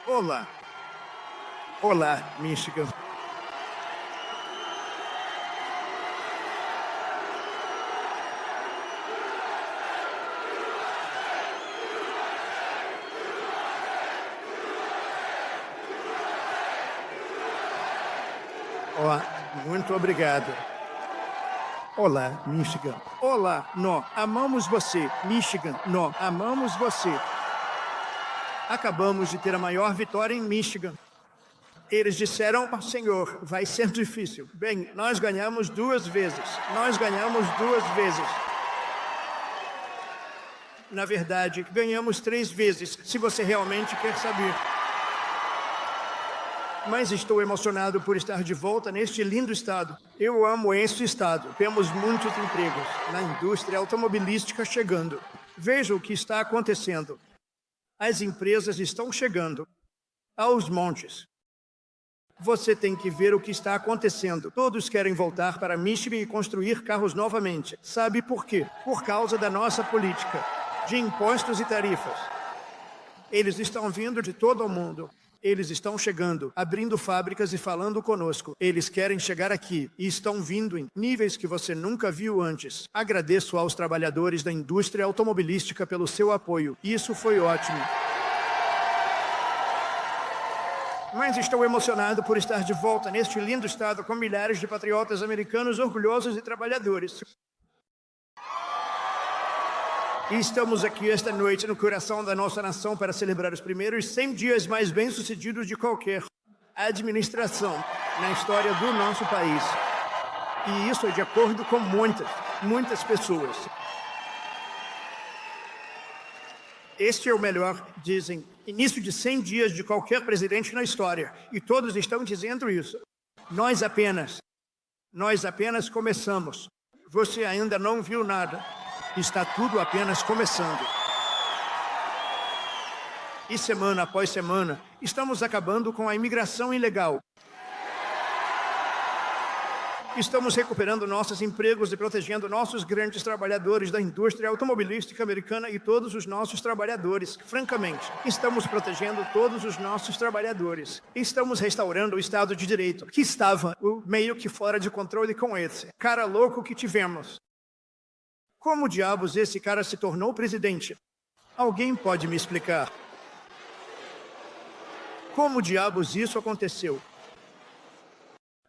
Olá. Olá, Michigan. Ó, muito obrigado. Olá, Michigan. Olá, nós amamos você. Michigan, nós amamos você. Acabamos de ter a maior vitória em Michigan. Eles disseram, Senhor, vai ser difícil. Bem, nós ganhamos 2 vezes. Nós ganhamos 2 vezes. Na verdade, ganhamos 3 vezes, se você realmente quer saber. Mas estou emocionado por estar de volta neste lindo estado. Eu amo este estado. Temos muitos empregos na indústria automobilística chegando. Veja o que está acontecendo. As empresas estão chegando aos montes. Você tem que ver o que está acontecendo. Todos querem voltar para Michigan e construir carros novamente. Sabe por quê? Por causa da nossa política de impostos e tarifas. Eles estão vindo de todo o mundo. Eles estão chegando, abrindo fábricas e falando conosco. Eles querem chegar aqui e estão vindo em níveis que você nunca viu antes. Agradeço aos trabalhadores da indústria automobilística pelo seu apoio. Isso foi ótimo. Mas estou emocionado por estar de volta neste lindo estado com milhares de patriotas americanos orgulhosos e trabalhadores. E estamos aqui esta noite no coração da nossa nação para celebrar os primeiros 100 dias mais bem-sucedidos de qualquer administração na história do nosso país. E isso é de acordo com muitas pessoas. Este é o melhor, dizem, início de 100 dias de qualquer presidente na história. E todos estão dizendo isso. Nós apenas começamos. Você ainda não viu nada. Está tudo apenas começando. E semana após semana, estamos acabando com a imigração ilegal. Estamos recuperando nossos empregos e protegendo nossos grandes trabalhadores da indústria automobilística americana e todos os nossos trabalhadores. Francamente, estamos protegendo todos os nossos trabalhadores. Estamos restaurando o Estado de Direito, que estava meio que fora de controle com esse cara louco que tivemos. Como diabos esse cara se tornou presidente? Alguém pode me explicar? Como diabos isso aconteceu?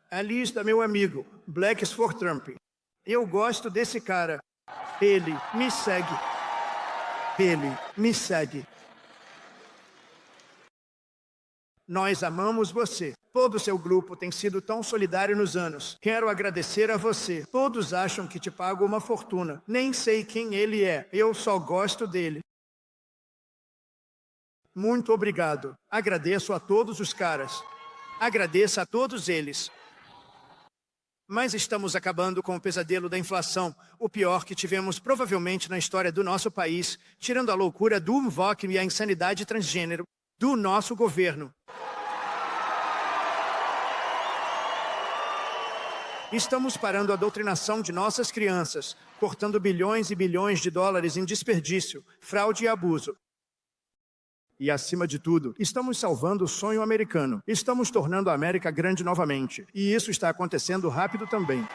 Ali está meu amigo, Blacks for Trump. Eu gosto desse cara. Ele me segue. Ele me segue. Nós amamos você. Todo o seu grupo tem sido tão solidário nos anos. Quero agradecer a você. Todos acham que te pago uma fortuna. Nem sei quem ele é. Eu só gosto dele. Muito obrigado. Agradeço a todos os caras. Agradeço a todos eles. Mas estamos acabando com o pesadelo da inflação, o pior que tivemos provavelmente na história do nosso país, tirando a loucura do Unvoc e a insanidade transgênero do nosso governo. Estamos parando a doutrinação de nossas crianças, cortando bilhões e bilhões de dólares em desperdício, fraude e abuso. E, acima de tudo, estamos salvando o sonho americano. Estamos tornando a América grande novamente. E isso está acontecendo rápido também.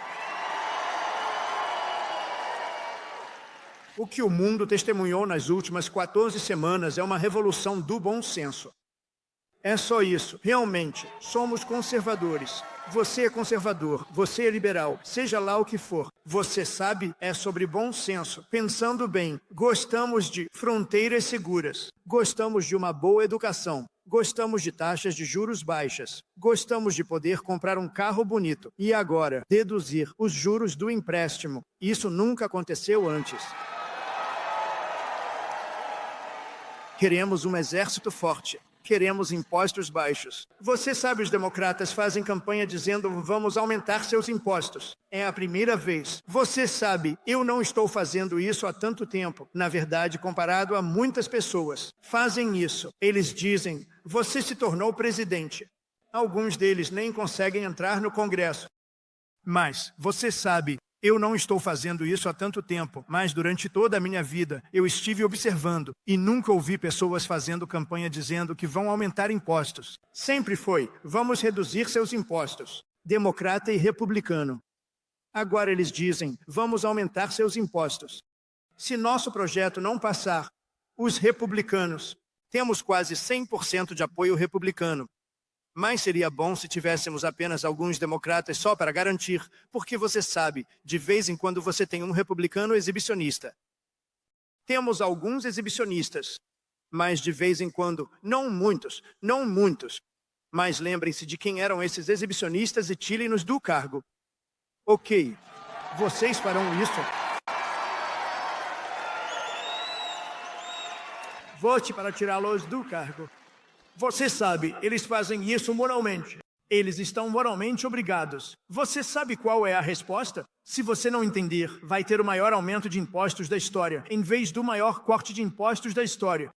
O que o mundo testemunhou nas últimas 14 semanas é uma revolução do bom senso. É só isso. Realmente, somos conservadores. Você é conservador, você é liberal, seja lá o que for. Você sabe, é sobre bom senso. Pensando bem, gostamos de fronteiras seguras. Gostamos de uma boa educação. Gostamos de taxas de juros baixas. Gostamos de poder comprar um carro bonito. E agora, deduzir os juros do empréstimo. Isso nunca aconteceu antes. Queremos um exército forte. Queremos impostos baixos. Você sabe, os democratas fazem campanha dizendo vamos aumentar seus impostos. É a primeira vez. Você sabe, eu não estou fazendo isso há tanto tempo. Na verdade, comparado a muitas pessoas. Fazem isso. Eles dizem, você se tornou presidente. Alguns deles nem conseguem entrar no Congresso. Mas, você sabe, Eu não estou fazendo isso há tanto tempo, mas durante toda a minha vida eu estive observando e nunca ouvi pessoas fazendo campanha dizendo que vão aumentar impostos. Sempre foi, vamos reduzir seus impostos. Democrata e republicano. Agora eles dizem, vamos aumentar seus impostos. Se nosso projeto não passar, os republicanos, temos quase 100% de apoio republicano. Mas seria bom se tivéssemos apenas alguns democratas só para garantir, porque você sabe, de vez em quando você tem um republicano exibicionista. Temos alguns exibicionistas, mas de vez em quando, não muitos, mas lembrem-se de quem eram esses exibicionistas e tirem-nos do cargo. Ok, vocês farão isso? Vote para tirá-los do cargo. Você sabe, eles fazem isso moralmente. Eles estão moralmente obrigados. Você sabe qual é a resposta? Se você não entender, vai ter o maior aumento de impostos da história, em vez do maior corte de impostos da história.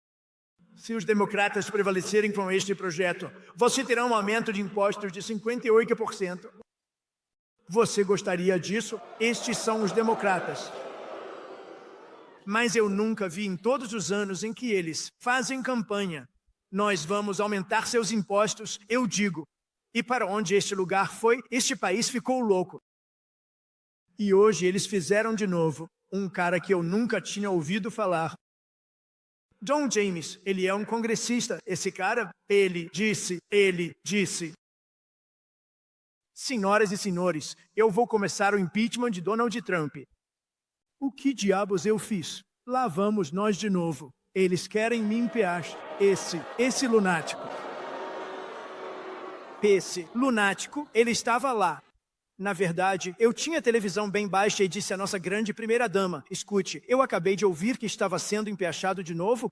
Se os democratas prevalecerem com este projeto, você terá um aumento de impostos de 58%. Você gostaria disso? Estes são os democratas. Mas eu nunca vi em todos os anos em que eles fazem campanha. Nós vamos aumentar seus impostos, eu digo. E para onde este lugar foi, este país ficou louco. E hoje eles fizeram de novo, um cara que eu nunca tinha ouvido falar. Don James, ele é um congressista. Esse cara, ele disse. Senhoras e senhores, eu vou começar o impeachment de Donald Trump. O que diabos eu fiz? Lá vamos nós de novo. Eles querem me impeachar. Esse lunático. Esse lunático, ele estava lá. Na verdade, eu tinha a televisão bem baixa e disse à nossa grande primeira-dama, escute, eu acabei de ouvir que estava sendo empeachado de novo.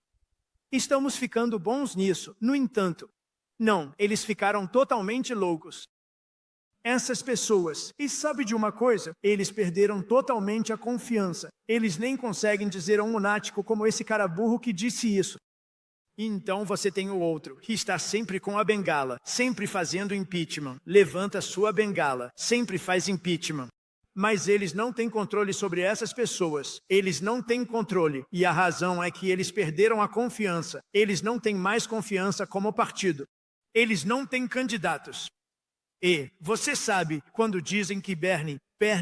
Estamos ficando bons nisso. No entanto, não, eles ficaram totalmente loucos. Essas pessoas, e sabe de uma coisa? Eles perderam totalmente a confiança. Eles nem conseguem dizer a um lunático como esse cara burro que disse isso. Então você tem o outro, que está sempre com a bengala, sempre fazendo impeachment. Levanta sua bengala, sempre faz impeachment. Mas eles não têm controle sobre essas pessoas. Eles não têm controle. E a razão é que eles perderam a confiança. Eles não têm mais confiança como partido. Eles não têm candidatos. E você sabe quando dizem que Bernie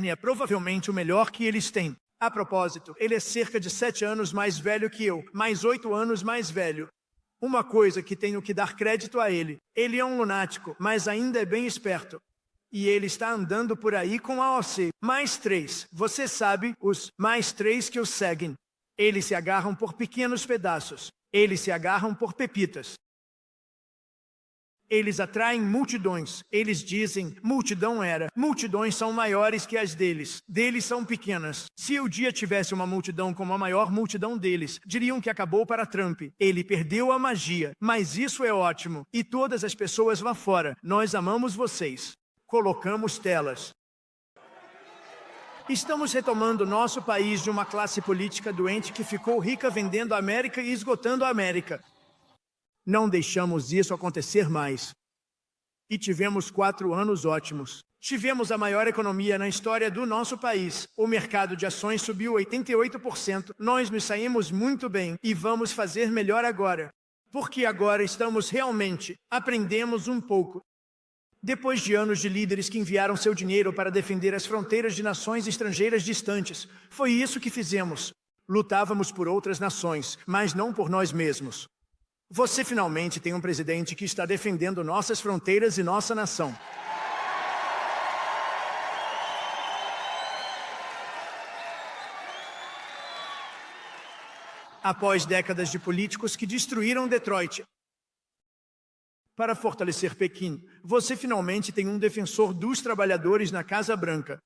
é provavelmente o melhor que eles têm. A propósito, ele é cerca de 7 anos mais velho que eu, mais 8 anos mais velho. Uma coisa que tenho que dar crédito a ele. Ele é um lunático, mas ainda é bem esperto. E ele está andando por aí com a OC. Mais 3. Você sabe, os mais 3 que o seguem. Eles se agarram por pequenos pedaços. Eles se agarram por pepitas. Eles atraem multidões. Eles dizem, multidões são maiores que as deles. Deles são pequenas. Se o dia tivesse uma multidão como a maior multidão deles, diriam que acabou para Trump. Ele perdeu a magia. Mas isso é ótimo. E todas as pessoas lá fora, nós amamos vocês. Colocamos telas. Estamos retomando nosso país de uma classe política doente que ficou rica vendendo a América e esgotando a América. Não deixamos isso acontecer mais. E tivemos 4 anos ótimos. Tivemos a maior economia na história do nosso país. O mercado de ações subiu 88%. Nós nos saímos muito bem e vamos fazer melhor agora. Porque agora estamos realmente, aprendemos um pouco. Depois de anos de líderes que enviaram seu dinheiro para defender as fronteiras de nações estrangeiras distantes, foi isso que fizemos. Lutávamos por outras nações, mas não por nós mesmos. Você finalmente tem um presidente que está defendendo nossas fronteiras e nossa nação. Após décadas de políticos que destruíram Detroit. Para fortalecer Pequim, você finalmente tem um defensor dos trabalhadores na Casa Branca.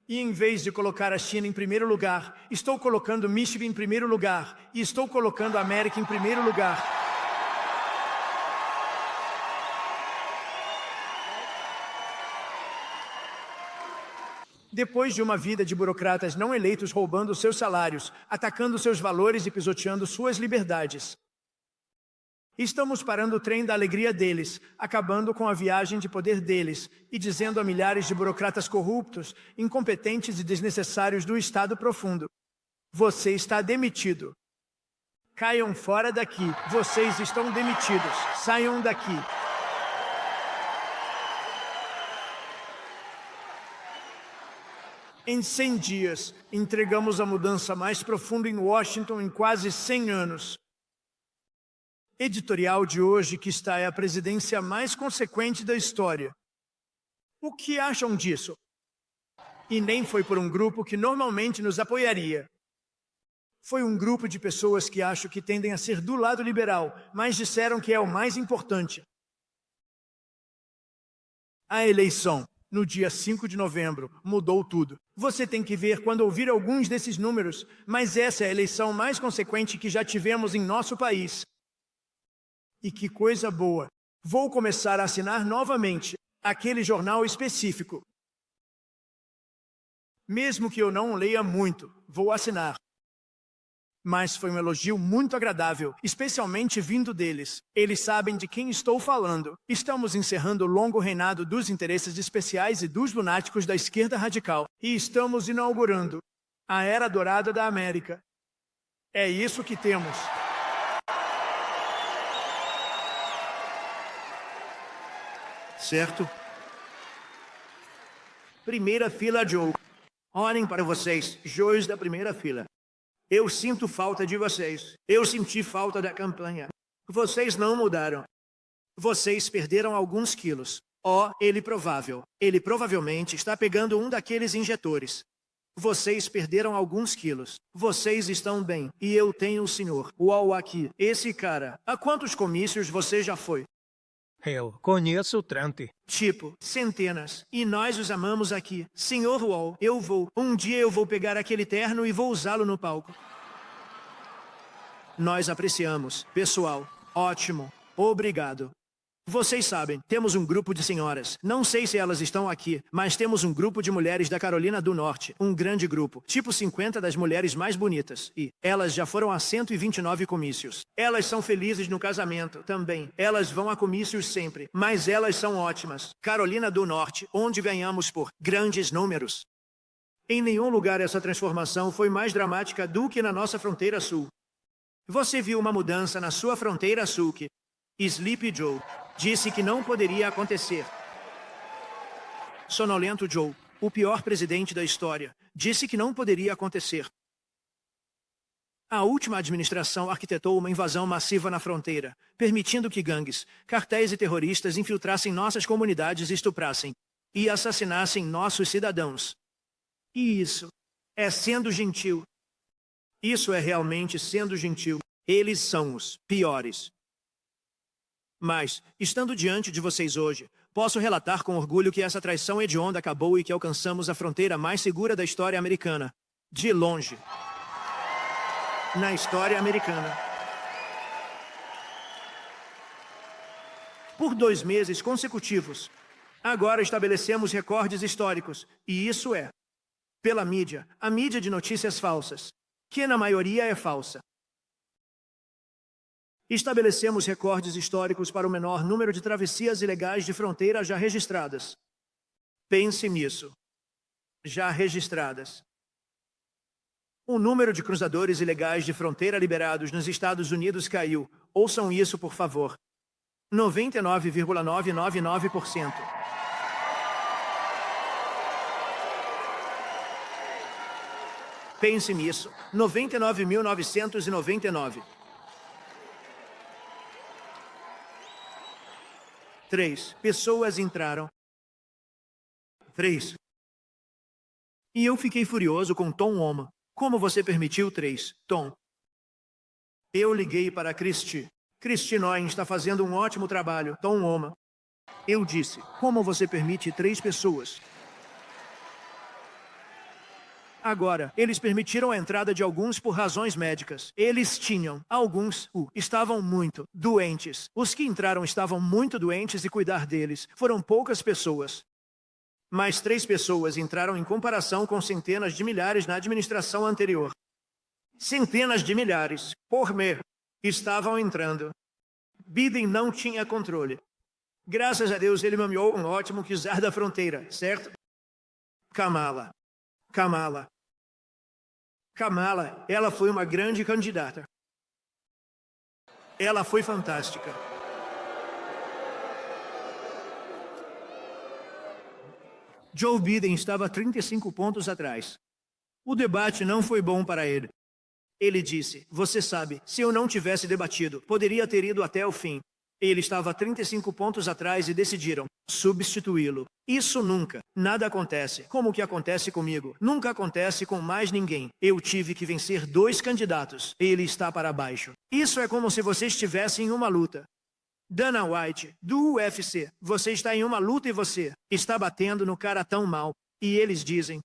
E em vez de colocar a China em primeiro lugar, estou colocando Michigan em primeiro lugar. E estou colocando a América em primeiro lugar. Depois de uma vida de burocratas não eleitos roubando seus salários, atacando seus valores e pisoteando suas liberdades. Estamos parando o trem da alegria deles, acabando com a viagem de poder deles e dizendo a milhares de burocratas corruptos, incompetentes e desnecessários do Estado profundo: você está demitido. Caiam fora daqui. Vocês estão demitidos. Saiam daqui. Em 100 dias, entregamos a mudança mais profunda em Washington em quase 100 anos. Editorial de hoje que está é a presidência mais consequente da história. O que acham disso? E nem foi por um grupo que normalmente nos apoiaria. Foi um grupo de pessoas que acho que tendem a ser do lado liberal, mas disseram que é o mais importante. A eleição, no dia 5 de novembro, mudou tudo. Você tem que ver quando ouvir alguns desses números, mas essa é a eleição mais consequente que já tivemos em nosso país. E que coisa boa! Vou começar a assinar novamente aquele jornal específico. Mesmo que eu não leia muito, vou assinar. Mas foi um elogio muito agradável, especialmente vindo deles. Eles sabem de quem estou falando. Estamos encerrando o longo reinado dos interesses especiais e dos lunáticos da esquerda radical. E estamos inaugurando a Era Dourada da América. É isso que temos. Certo? Primeira fila, Joe. Olhem para vocês, Joes da primeira fila. Eu sinto falta de vocês. Eu senti falta da campanha. Vocês não mudaram. Vocês perderam alguns quilos. Ele provável. Ele provavelmente está pegando um daqueles injetores. Vocês perderam alguns quilos. Vocês estão bem. E eu tenho o senhor. Uau, aqui. Esse cara. A quantos comícios você já foi? Eu conheço 30. Tipo, centenas. E nós os amamos aqui. Senhor Wall, um dia eu vou pegar aquele terno e vou usá-lo no palco. Nós apreciamos. Pessoal, ótimo. Obrigado. Vocês sabem, temos um grupo de senhoras. Não sei se elas estão aqui, mas temos um grupo de mulheres da Carolina do Norte. Um grande grupo. Tipo 50 das mulheres mais bonitas. E elas já foram a 129 comícios. Elas são felizes no casamento também. Elas vão a comícios sempre. Mas elas são ótimas. Carolina do Norte, onde ganhamos por grandes números. Em nenhum lugar essa transformação foi mais dramática do que na nossa fronteira sul. Você viu uma mudança na sua fronteira sul que Sleepy Joe disse que não poderia acontecer. Sonolento Joe, o pior presidente da história, disse que não poderia acontecer. A última administração arquitetou uma invasão massiva na fronteira, permitindo que gangues, cartéis e terroristas infiltrassem nossas comunidades e estuprassem e assassinassem nossos cidadãos. E isso é sendo gentil. Isso é realmente sendo gentil. Eles são os piores. Mas, estando diante de vocês hoje, posso relatar com orgulho que essa traição hedionda acabou e que alcançamos a fronteira mais segura da história americana. De longe. Na história americana. Por 2 meses consecutivos, agora estabelecemos recordes históricos, e isso é, pela mídia, a mídia de notícias falsas, que na maioria é falsa. Estabelecemos recordes históricos para o menor número de travessias ilegais de fronteira já registradas. Pense nisso. Já registradas. O número de cruzadores ilegais de fronteira liberados nos Estados Unidos caiu. Ouçam isso, por favor. 99,999%. Pense nisso. 99.999. 3 pessoas entraram. 3. E eu fiquei furioso com Tom Oma. Como você permitiu 3, Tom? Eu liguei para Christy. Christy Noyen está fazendo um ótimo trabalho, Tom Oma. Eu disse, como você permite 3 pessoas? Agora, eles permitiram a entrada de alguns por razões médicas. Eles tinham, alguns, estavam muito doentes. Os que entraram estavam muito doentes e cuidar deles. Foram poucas pessoas. Mas 3 pessoas entraram em comparação com centenas de milhares na administração anterior. Centenas de milhares, por mês, estavam entrando. Biden não tinha controle. Graças a Deus, ele nomeou um ótimo czar da fronteira, certo? Kamala. Ela foi uma grande candidata. Ela foi fantástica. Joe Biden estava 35 pontos atrás. O debate não foi bom para ele. Ele disse, você sabe, se eu não tivesse debatido, poderia ter ido até o fim. Ele estava 35 pontos atrás e decidiram substituí-lo. Isso nunca, nada acontece. Como que acontece comigo? Nunca acontece com mais ninguém. Eu tive que vencer 2 candidatos. Ele está para baixo. Isso é como se você estivesse em uma luta. Dana White, do UFC, você está em uma luta e você está batendo no cara tão mal. E eles dizem,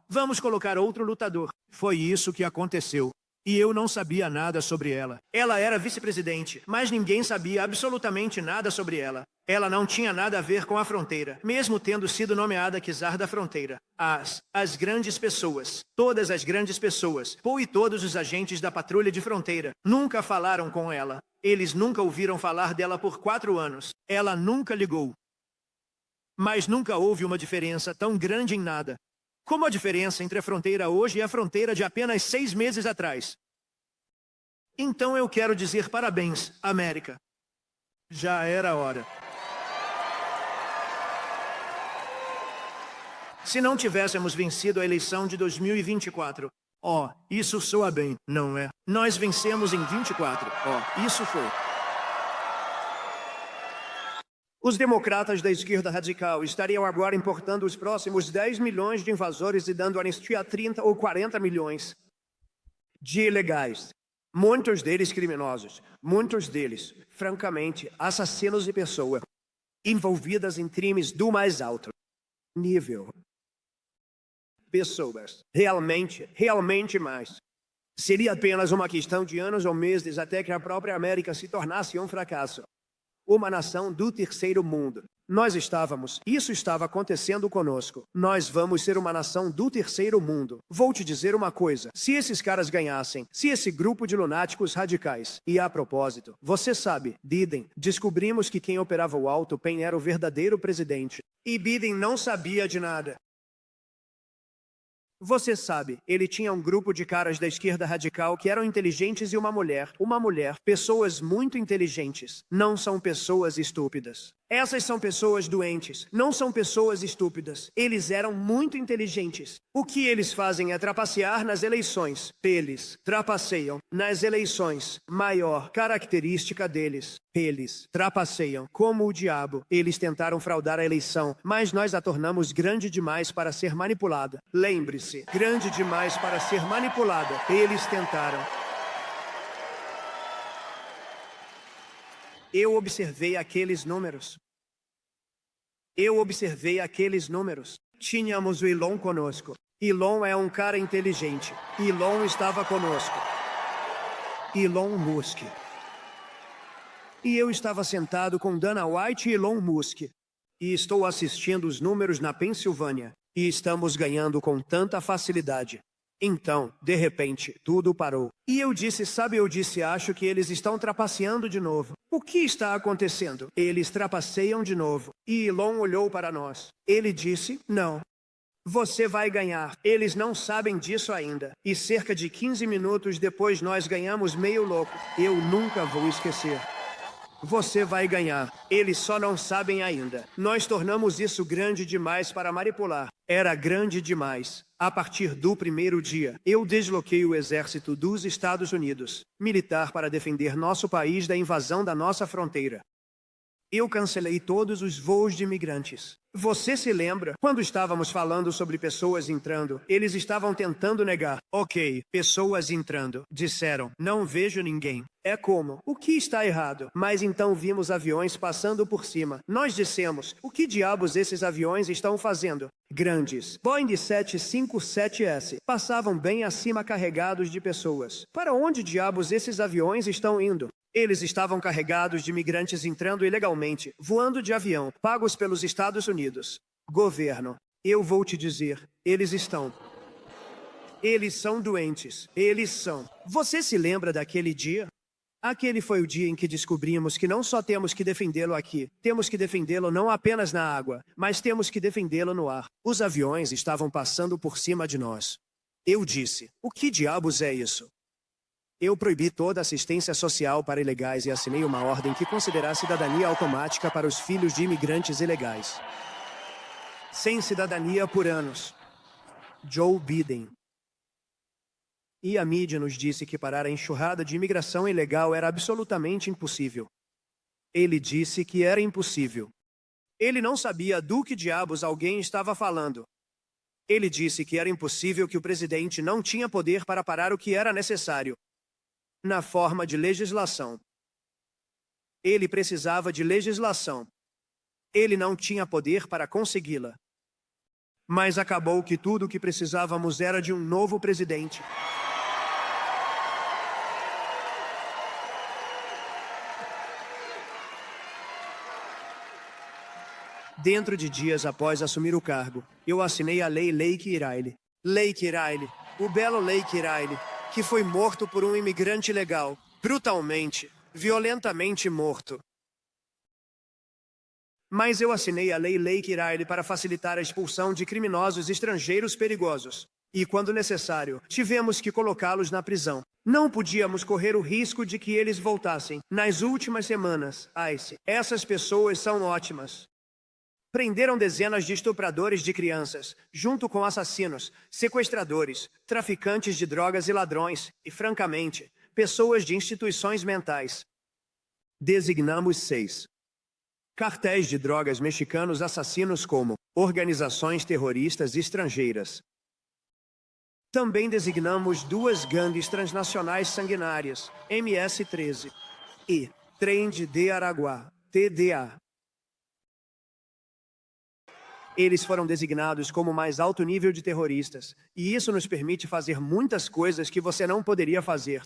vamos colocar outro lutador. Foi isso que aconteceu. E eu não sabia nada sobre ela. Ela era vice-presidente, mas ninguém sabia absolutamente nada sobre ela. Ela não tinha nada a ver com a fronteira, mesmo tendo sido nomeada czar da fronteira. As grandes pessoas, todas as grandes pessoas, e todos os agentes da patrulha de fronteira, nunca falaram com ela. Eles nunca ouviram falar dela por 4 anos. Ela nunca ligou. Mas nunca houve uma diferença tão grande em nada como a diferença entre a fronteira hoje e a fronteira de apenas 6 meses atrás. Então eu quero dizer parabéns, América. Já era hora. Se não tivéssemos vencido a eleição de 2024, isso soa bem, não é? Nós vencemos em 24, isso foi. Os democratas da esquerda radical estariam agora importando os próximos 10 milhões de invasores e dando anistia a 30 ou 40 milhões de ilegais. Muitos deles criminosos, muitos deles, francamente, assassinos de pessoa, envolvidas em crimes do mais alto nível. Pessoas, realmente mais. Seria apenas uma questão de anos ou meses até que a própria América se tornasse um fracasso. Uma nação do terceiro mundo. Isso estava acontecendo conosco. Nós vamos ser uma nação do terceiro mundo. Vou te dizer uma coisa, se esses caras ganhassem, se esse grupo de lunáticos radicais, e a propósito, você sabe, Biden, descobrimos que quem operava o Alto Pen era o verdadeiro presidente. E Biden não sabia de nada. Você sabe, ele tinha um grupo de caras da esquerda radical que eram inteligentes e uma mulher, pessoas muito inteligentes, não são pessoas estúpidas. Essas são pessoas doentes, não são pessoas estúpidas. Eles eram muito inteligentes. O que eles fazem é trapacear nas eleições. Eles trapaceiam nas eleições. Maior característica deles. Eles trapaceiam como o diabo. Eles tentaram fraudar a eleição, mas nós a tornamos grande demais para ser manipulada. Lembre-se, grande demais para ser manipulada. Eles tentaram. Eu observei aqueles números. Tínhamos o Elon conosco. Elon é um cara inteligente. Elon estava conosco. Elon Musk. E eu estava sentado com Dana White e Elon Musk. E estou assistindo os números na Pensilvânia. E estamos ganhando com tanta facilidade. Então, de repente, tudo parou. E eu disse, acho que eles estão trapaceando de novo. O que está acontecendo? Eles trapaceiam de novo. E Elon olhou para nós. Ele disse, não. Você vai ganhar. Eles não sabem disso ainda. E cerca de 15 minutos depois nós ganhamos meio louco. Eu nunca vou esquecer. Você vai ganhar. Eles só não sabem ainda. Nós tornamos isso grande demais para manipular. Era grande demais. A partir do primeiro dia, eu desloquei o exército dos Estados Unidos, militar, para defender nosso país da invasão da nossa fronteira. Eu cancelei todos os voos de imigrantes. Você se lembra? Quando estávamos falando sobre pessoas entrando, eles estavam tentando negar. Ok, pessoas entrando. Disseram, não vejo ninguém. É como? O que está errado? Mas então vimos aviões passando por cima. Nós dissemos, o que diabos esses aviões estão fazendo? Grandes. Boeing 757S. Passavam bem acima carregados de pessoas. Para onde diabos esses aviões estão indo? Eles estavam carregados de imigrantes entrando ilegalmente, voando de avião, pagos pelos Estados Unidos. Governo, eu vou te dizer, eles são doentes. Eles são. Você se lembra daquele dia? Aquele foi o dia em que descobrimos que não só temos que defendê-lo aqui, temos que defendê-lo não apenas na água, mas temos que defendê-lo no ar. Os aviões estavam passando por cima de nós. Eu disse: o que diabos é isso? Eu proibi toda assistência social para ilegais e assinei uma ordem que considerasse cidadania automática para os filhos de imigrantes ilegais. Sem cidadania por anos. Joe Biden. E a mídia nos disse que parar a enxurrada de imigração ilegal era absolutamente impossível. Ele disse que era impossível. Ele não sabia do que diabos alguém estava falando. Ele disse que era impossível, que o presidente não tinha poder para parar o que era necessário. Na forma de legislação. Ele precisava de legislação. Ele não tinha poder para consegui-la. Mas acabou que tudo o que precisávamos era de um novo presidente. Dentro de dias após assumir o cargo, eu assinei a Lei Lake Riley. Lake Riley, o belo Lake Riley, que foi morto por um imigrante ilegal, brutalmente, violentamente morto. Mas eu assinei a Lei Lake Riley para facilitar a expulsão de criminosos estrangeiros perigosos. E, quando necessário, tivemos que colocá-los na prisão. Não podíamos correr o risco de que eles voltassem. Nas últimas semanas, ICE, essas pessoas são ótimas. Prenderam dezenas de estupradores de crianças, junto com assassinos, sequestradores, traficantes de drogas e ladrões, e, francamente, pessoas de instituições mentais. Designamos 6 cartéis de drogas mexicanos assassinos como organizações terroristas estrangeiras. Também designamos 2 gangues transnacionais sanguinárias, MS-13 e Trem de Araguá, TDA. Eles foram designados como o mais alto nível de terroristas, e isso nos permite fazer muitas coisas que você não poderia fazer.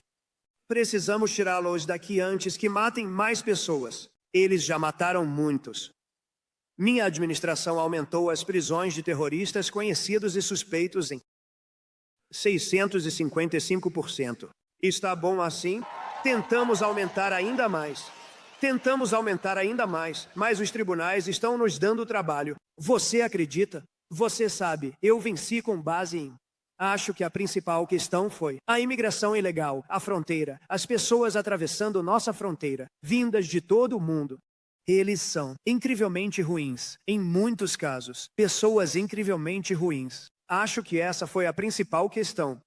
Precisamos tirá-los daqui antes que matem mais pessoas. Eles já mataram muitos. Minha administração aumentou as prisões de terroristas conhecidos e suspeitos em 655%. Está bom assim? Tentamos aumentar ainda mais. Mas os tribunais estão nos dando trabalho. Você acredita? Você sabe, eu venci com base em... Acho que a principal questão foi a imigração ilegal, a fronteira, as pessoas atravessando nossa fronteira, vindas de todo o mundo. Eles são incrivelmente ruins, em muitos casos, pessoas incrivelmente ruins. Acho que essa foi a principal questão.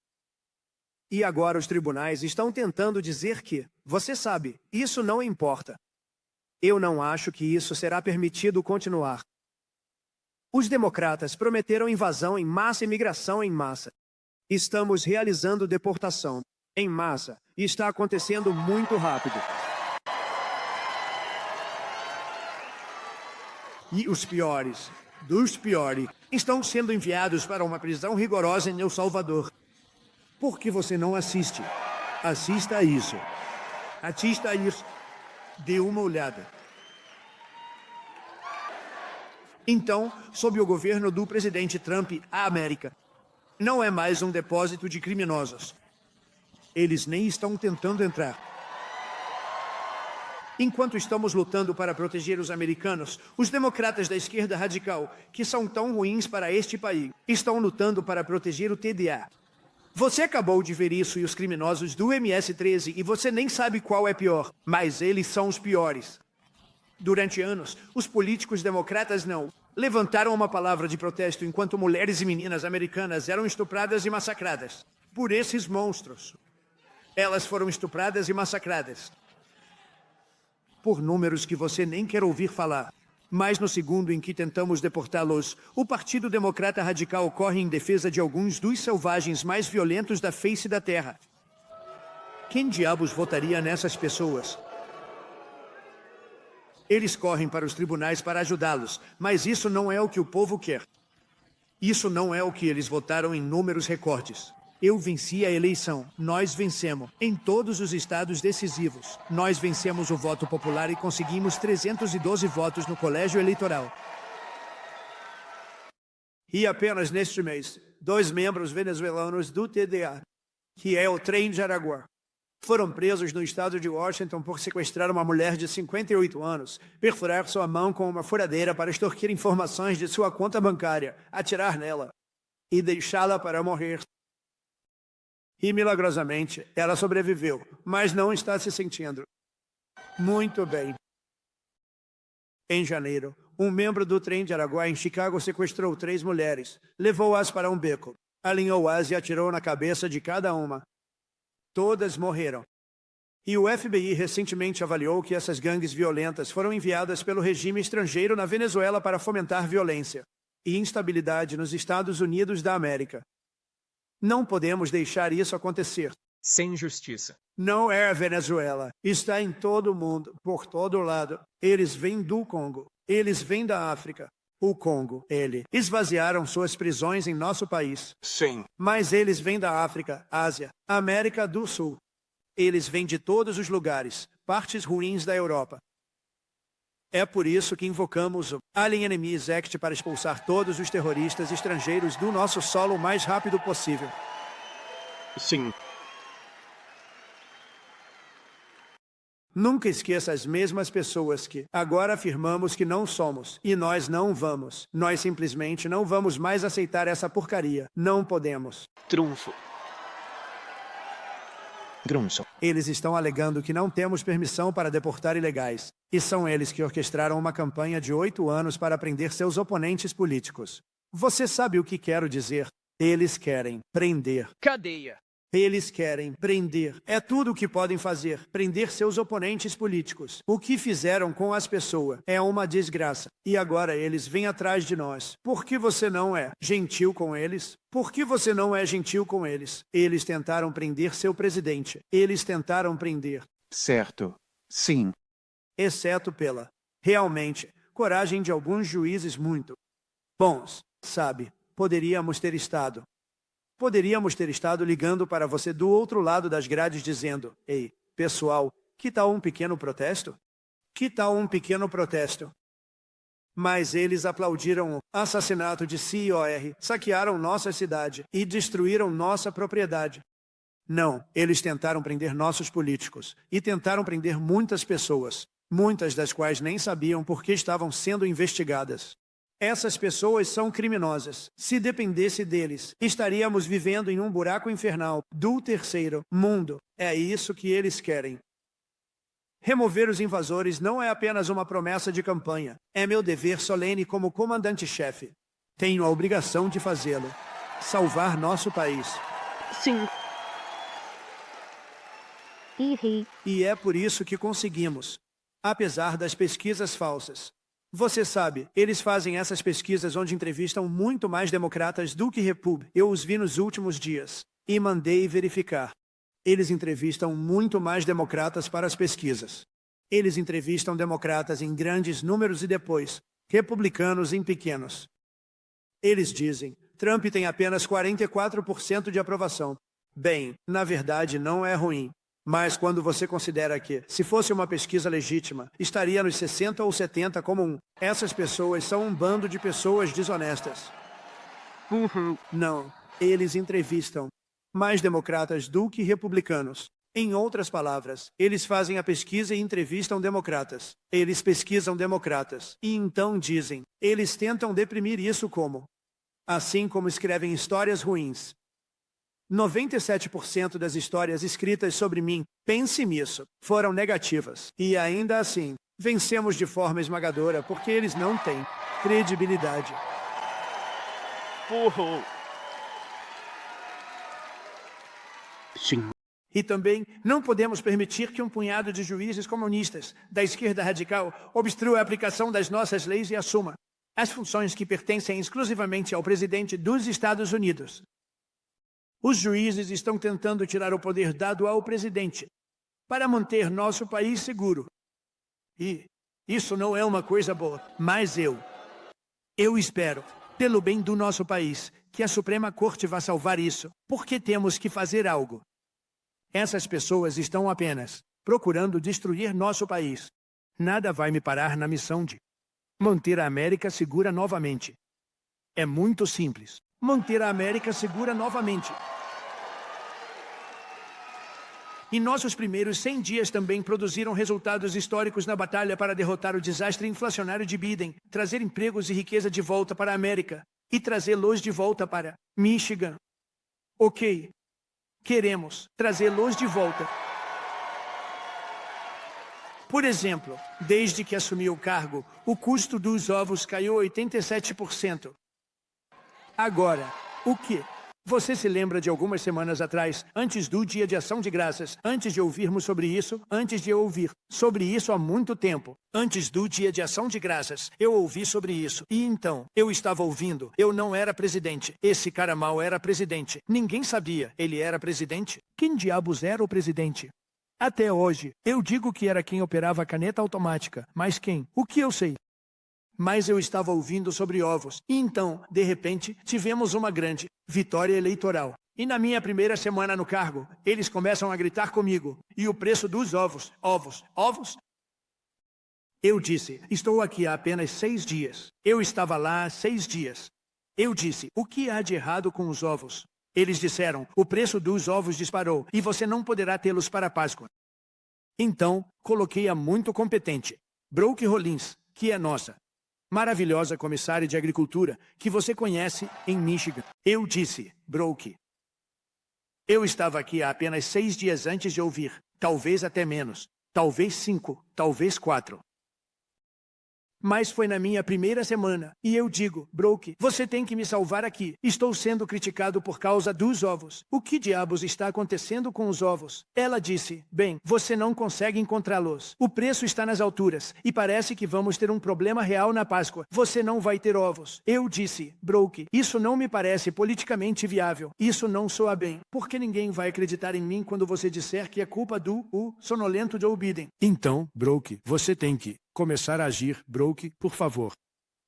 E agora os tribunais estão tentando dizer que, você sabe, isso não importa. Eu não acho que isso será permitido continuar. Os democratas prometeram invasão em massa e imigração em massa. Estamos realizando deportação em massa e está acontecendo muito rápido. E os piores, dos piores, estão sendo enviados para uma prisão rigorosa em El Salvador. Por que você não assiste? Assista a isso. Assista a isso. Dê uma olhada. Então, sob o governo do presidente Trump, a América não é mais um depósito de criminosos. Eles nem estão tentando entrar. Enquanto estamos lutando para proteger os americanos, os democratas da esquerda radical, que são tão ruins para este país, estão lutando para proteger o TDA. Você acabou de ver isso e os criminosos do MS-13 e você nem sabe qual é pior, mas eles são os piores. Durante anos, os políticos democratas não levantaram uma palavra de protesto enquanto mulheres e meninas americanas eram estupradas e massacradas por esses monstros. Elas foram estupradas e massacradas por números que você nem quer ouvir falar. Mas no segundo em que tentamos deportá-los, o Partido Democrata Radical corre em defesa de alguns dos selvagens mais violentos da face da Terra. Quem diabos votaria nessas pessoas? Eles correm para os tribunais para ajudá-los, mas isso não é o que o povo quer. Isso não é o que eles votaram em números recordes. Eu venci a eleição. Nós vencemos em todos os estados decisivos. Nós vencemos o voto popular e conseguimos 312 votos no colégio eleitoral. E apenas neste mês, 2 membros venezuelanos do TDA, que é o Trem de Araguá, Foram presos no estado de Washington por sequestrar uma mulher de 58 anos, perfurar sua mão com uma furadeira para extorquir informações de sua conta bancária, atirar nela e deixá-la para morrer. E, milagrosamente, ela sobreviveu, mas não está se sentindo muito bem. Em janeiro, um membro do trem de Araguá em Chicago sequestrou 3 mulheres, levou-as para um beco, alinhou-as e atirou na cabeça de cada uma. Todas morreram. E o FBI recentemente avaliou que essas gangues violentas foram enviadas pelo regime estrangeiro na Venezuela para fomentar violência e instabilidade nos Estados Unidos da América. Não podemos deixar isso acontecer. Sem justiça. Não é a Venezuela. Está em todo o mundo, por todo lado. Eles vêm do Congo. Eles vêm da África. O Congo, esvaziaram suas prisões em nosso país. Sim. Mas eles vêm da África, Ásia, América do Sul. Eles vêm de todos os lugares, partes ruins da Europa. É por isso que invocamos o Alien Enemies Act para expulsar todos os terroristas estrangeiros do nosso solo o mais rápido possível. Sim. Nunca esqueça as mesmas pessoas que agora afirmamos que não somos. E nós não vamos. Nós simplesmente não vamos mais aceitar essa porcaria. Não podemos. Trunfo. Grunson. Eles estão alegando que não temos permissão para deportar ilegais. E são eles que orquestraram uma campanha de 8 anos para prender seus oponentes políticos. Você sabe o que quero dizer? Eles querem prender. Cadeia. Eles querem prender. É tudo o que podem fazer. Prender seus oponentes políticos. O que fizeram com as pessoas é uma desgraça. E agora eles vêm atrás de nós. Por que você não é gentil com eles? Por que você não é gentil com eles? Eles tentaram prender seu presidente. Eles tentaram prender. Certo. Sim. Exceto pela, realmente, coragem de alguns juízes muito bons. Sabe, poderíamos ter estado ligando para você do outro lado das grades dizendo: ei, pessoal, que tal um pequeno protesto? Que tal um pequeno protesto? Mas eles aplaudiram o assassinato de CIOR, saquearam nossa cidade e destruíram nossa propriedade. Não, eles tentaram prender nossos políticos e tentaram prender muitas pessoas, muitas das quais nem sabiam por que estavam sendo investigadas. Essas pessoas são criminosas. Se dependesse deles, estaríamos vivendo em um buraco infernal do terceiro mundo. É isso que eles querem. Remover os invasores não é apenas uma promessa de campanha. É meu dever solene como comandante-chefe. Tenho a obrigação de fazê-lo. Salvar nosso país. Sim. E é por isso que conseguimos. Apesar das pesquisas falsas. Você sabe, eles fazem essas pesquisas onde entrevistam muito mais democratas do que Repub. Eu os vi nos últimos dias. E mandei verificar. Eles entrevistam muito mais democratas para as pesquisas. Eles entrevistam democratas em grandes números e depois, republicanos em pequenos. Eles dizem, Trump tem apenas 44% de aprovação. Bem, na verdade não é ruim. Mas quando você considera que, se fosse uma pesquisa legítima, estaria nos 60 ou 70 como um, essas pessoas são um bando de pessoas desonestas. Não, eles entrevistam mais democratas do que republicanos. Em outras palavras, eles fazem a pesquisa e entrevistam democratas. Eles pesquisam democratas. E então dizem, eles tentam deprimir isso como. Assim como escrevem histórias ruins. 97% das histórias escritas sobre mim, pense nisso, foram negativas. E ainda assim, vencemos de forma esmagadora porque eles não têm credibilidade. Sim. E também não podemos permitir que um punhado de juízes comunistas da esquerda radical obstrua a aplicação das nossas leis e assuma as funções que pertencem exclusivamente ao presidente dos Estados Unidos. Os juízes estão tentando tirar o poder dado ao presidente para manter nosso país seguro. E isso não é uma coisa boa. Mas eu espero, pelo bem do nosso país, que a Suprema Corte vá salvar isso, porque temos que fazer algo. Essas pessoas estão apenas procurando destruir nosso país. Nada vai me parar na missão de manter a América segura novamente. É muito simples. Manter a América segura novamente. E nossos primeiros 100 dias também produziram resultados históricos na batalha para derrotar o desastre inflacionário de Biden, trazer empregos e riqueza de volta para a América e trazê-los de volta para Michigan. Ok. Queremos trazê-los de volta. Por exemplo, desde que assumi o cargo, o custo dos ovos caiu 87%. Agora, o quê? Você se lembra de algumas semanas atrás, antes do Dia de Ação de Graças, antes de ouvirmos sobre isso, antes de eu ouvir sobre isso há muito tempo, antes do Dia de Ação de Graças, eu ouvi sobre isso. E então, eu estava ouvindo, eu não era presidente. Esse cara mal era presidente. Ninguém sabia, ele era presidente. Quem diabos era o presidente? Até hoje, eu digo que era quem operava a caneta automática, mas quem? O que eu sei? Mas eu estava ouvindo sobre ovos. E então, de repente, tivemos uma grande vitória eleitoral. E na minha primeira semana no cargo, eles começam a gritar comigo. E o preço dos ovos? Ovos? Eu disse, estou aqui há apenas 6 dias. Eu estava lá há 6 dias. Eu disse, o que há de errado com os ovos? Eles disseram, o preço dos ovos disparou e você não poderá tê-los para a Páscoa. Então, coloquei a muito competente, Brooke Rollins, que é nossa maravilhosa comissária de agricultura, que você conhece em Michigan. Eu disse, Brooke, eu estava aqui há apenas 6 dias antes de ouvir, talvez até menos, talvez 5, talvez 4. Mas foi na minha primeira semana, e eu digo, Brooke, você tem que me salvar aqui. Estou sendo criticado por causa dos ovos. O que diabos está acontecendo com os ovos? Ela disse, bem, você não consegue encontrá-los. O preço está nas alturas, e parece que vamos ter um problema real na Páscoa. Você não vai ter ovos. Eu disse, Brooke, isso não me parece politicamente viável. Isso não soa bem. Porque ninguém vai acreditar em mim quando você disser que é culpa do sonolento Joe Biden. Então, Brooke, você tem que começar a agir, Brooke, por favor.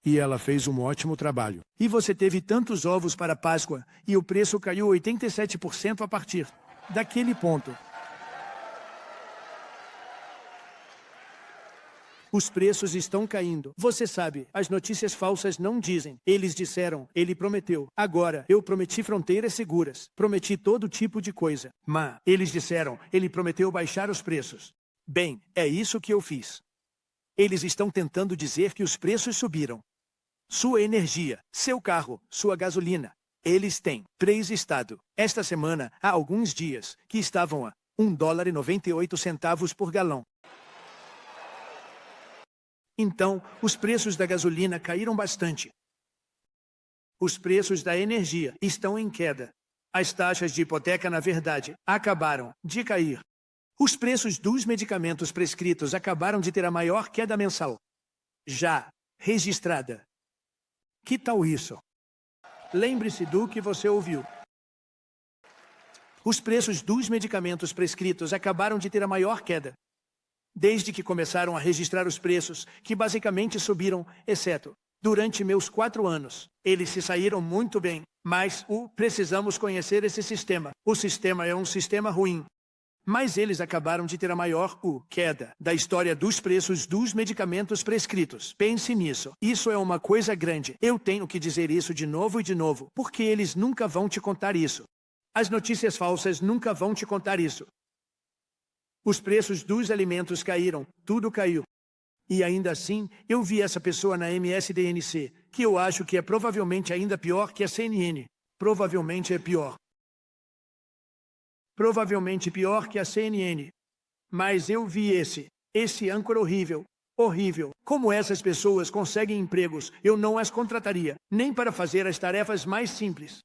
E ela fez um ótimo trabalho. E você teve tantos ovos para a Páscoa, e o preço caiu 87% a partir daquele ponto. Os preços estão caindo. Você sabe, as notícias falsas não dizem. Eles disseram, ele prometeu. Agora, eu prometi fronteiras seguras. Prometi todo tipo de coisa. Mas, eles disseram, ele prometeu baixar os preços. Bem, é isso que eu fiz. Eles estão tentando dizer que os preços subiram. Sua energia, seu carro, sua gasolina. Eles têm 3 estados. Esta semana, há alguns dias, que estavam a $1,98 por galão. Então, os preços da gasolina caíram bastante. Os preços da energia estão em queda. As taxas de hipoteca, na verdade, acabaram de cair. Os preços dos medicamentos prescritos acabaram de ter a maior queda mensal já registrada. Que tal isso? Lembre-se do que você ouviu. Os preços dos medicamentos prescritos acabaram de ter a maior queda desde que começaram a registrar os preços, que basicamente subiram, exceto durante meus 4 anos. Eles se saíram muito bem, mas precisamos conhecer esse sistema. O sistema é um sistema ruim. Mas eles acabaram de ter a maior queda da história dos preços dos medicamentos prescritos. Pense nisso. Isso é uma coisa grande. Eu tenho que dizer isso de novo e de novo, porque eles nunca vão te contar isso. As notícias falsas nunca vão te contar isso. Os preços dos alimentos caíram. Tudo caiu. E ainda assim, eu vi essa pessoa na MSDNC, que eu acho que é provavelmente ainda pior que a CNN. Provavelmente é pior. Provavelmente pior que a CNN. Mas eu vi esse âncora horrível. Horrível. Como essas pessoas conseguem empregos, eu não as contrataria, nem para fazer as tarefas mais simples.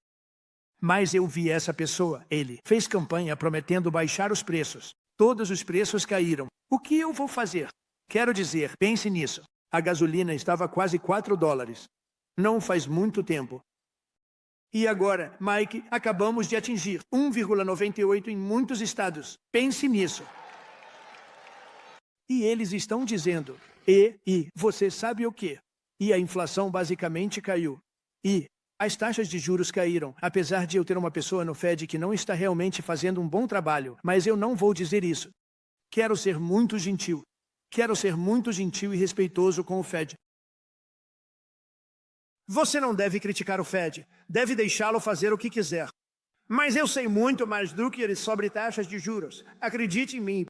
Mas eu vi essa pessoa, ele fez campanha prometendo baixar os preços. Todos os preços caíram. O que eu vou fazer? Quero dizer, pense nisso. A gasolina estava quase $4. Não faz muito tempo. E agora, Mike, acabamos de atingir 1,98 em muitos estados. Pense nisso. E eles estão dizendo, e você sabe o quê? E a inflação basicamente caiu. E as taxas de juros caíram, apesar de eu ter uma pessoa no Fed que não está realmente fazendo um bom trabalho, mas eu não vou dizer isso. Quero ser muito gentil. Quero ser muito gentil e respeitoso com o Fed. Você não deve criticar o Fed. Deve deixá-lo fazer o que quiser. Mas eu sei muito mais do que eles sobre taxas de juros. Acredite em mim.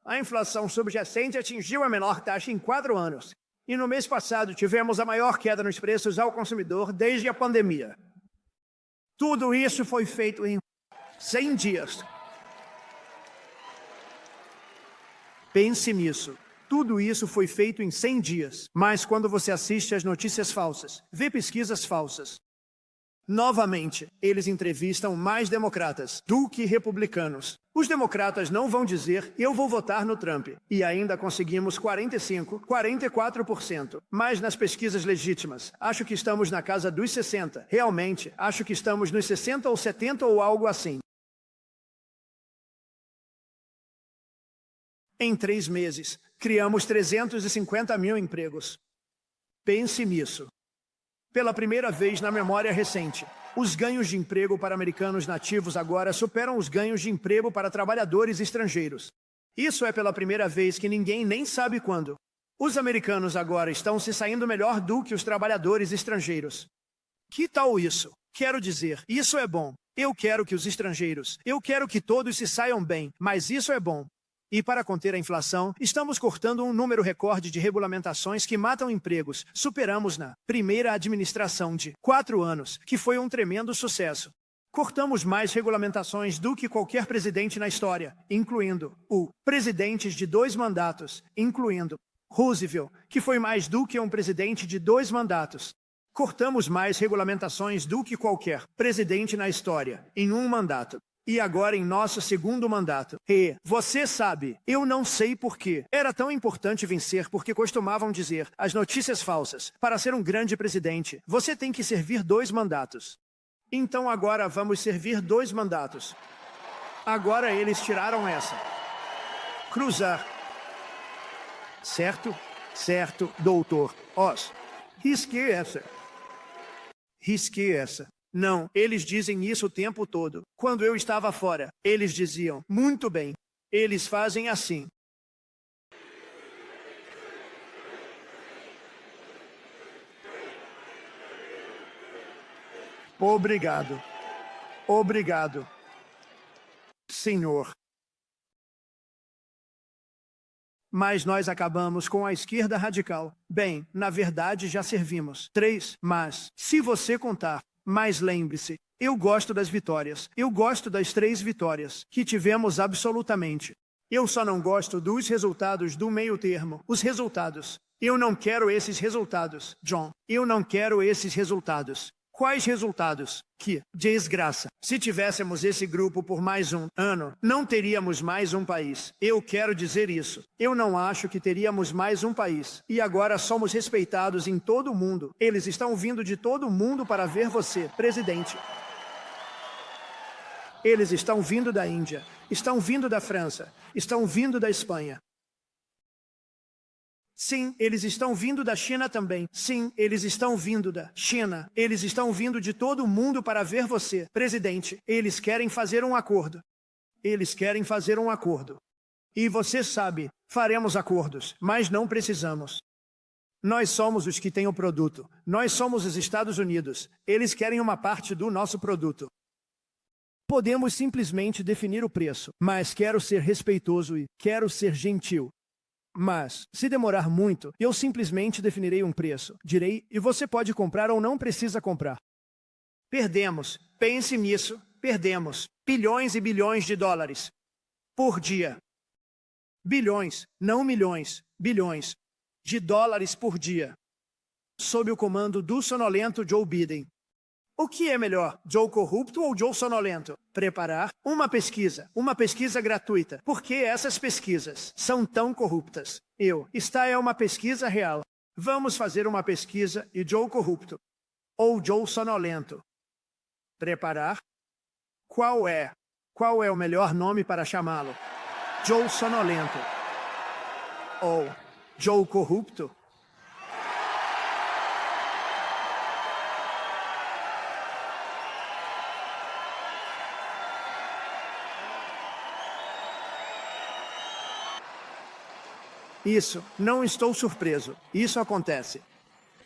A inflação subjacente atingiu a menor taxa em 4 anos. E no mês passado tivemos a maior queda nos preços ao consumidor desde a pandemia. Tudo isso foi feito em 100 dias. Pense nisso. Tudo isso foi feito em 100 dias. Mas quando você assiste às notícias falsas, vê pesquisas falsas. Novamente, eles entrevistam mais democratas do que republicanos. Os democratas não vão dizer, eu vou votar no Trump. E ainda conseguimos 45%, 44%. Mas nas pesquisas legítimas, acho que estamos na casa dos 60%. Realmente, acho que estamos nos 60% ou 70% ou algo assim. Em 3 meses, criamos 350 mil empregos. Pense nisso. Pela primeira vez na memória recente, os ganhos de emprego para americanos nativos agora superam os ganhos de emprego para trabalhadores estrangeiros. Isso é pela primeira vez que ninguém nem sabe quando. Os americanos agora estão se saindo melhor do que os trabalhadores estrangeiros. Que tal isso? Quero dizer, isso é bom. Eu quero que os estrangeiros, eu quero que todos se saiam bem, mas isso é bom. E para conter a inflação, estamos cortando um número recorde de regulamentações que matam empregos. Superamos na primeira administração de 4 anos, que foi um tremendo sucesso. Cortamos mais regulamentações do que qualquer presidente na história, incluindo presidentes de 2 mandatos, incluindo Roosevelt, que foi mais do que um presidente de 2 mandatos. Cortamos mais regulamentações do que qualquer presidente na história, em 1 mandato. E agora em nosso 2º mandato. E, você sabe, eu não sei por quê. Era tão importante vencer porque costumavam dizer as notícias falsas. Para ser um grande presidente, você tem que servir 2 mandatos. Então agora vamos servir 2 mandatos. Agora eles tiraram essa. Cruzar. Certo? Certo, doutor Oz. Risquei essa. Risquei essa. Não, eles dizem isso o tempo todo. Quando eu estava fora, eles diziam, muito bem, eles fazem assim. Obrigado. Obrigado. Senhor. Mas nós acabamos com a esquerda radical. Bem, na verdade já servimos 3, mas, se você contar, mas lembre-se, eu gosto das vitórias. Eu gosto das 3 vitórias que tivemos absolutamente. Eu só não gosto dos resultados do meio termo. Os resultados. Eu não quero esses resultados, John. Eu não quero esses resultados. Quais resultados? Que desgraça. Se tivéssemos esse grupo por mais um ano, não teríamos mais um país. Eu quero dizer isso. Eu não acho que teríamos mais um país. E agora somos respeitados em todo o mundo. Eles estão vindo de todo o mundo para ver você, presidente. Eles estão vindo da Índia, estão vindo da França, estão vindo da Espanha. Sim, eles estão vindo da China também. Sim, eles estão vindo da China. Eles estão vindo de todo o mundo para ver você, presidente. Eles querem fazer um acordo. Eles querem fazer um acordo. E você sabe, faremos acordos, mas não precisamos. Nós somos os que têm o produto. Nós somos os Estados Unidos. Eles querem uma parte do nosso produto. Podemos simplesmente definir o preço, mas quero ser respeitoso e quero ser gentil. Mas, se demorar muito, eu simplesmente definirei um preço. Direi, e você pode comprar ou não precisa comprar. Perdemos. Pense nisso. Perdemos. Bilhões e bilhões de dólares. Por dia. Bilhões, não milhões. Bilhões. De dólares por dia. Sob o comando do sonolento Joe Biden. O que é melhor, Joe corrupto ou Joe sonolento? Preparar uma pesquisa gratuita. Por que essas pesquisas são tão corruptas? Esta é uma pesquisa real. Vamos fazer uma pesquisa e Joe corrupto ou Joe sonolento. Preparar. Qual é o melhor nome para chamá-lo? Joe sonolento ou Joe corrupto? Isso, não estou surpreso. Isso acontece.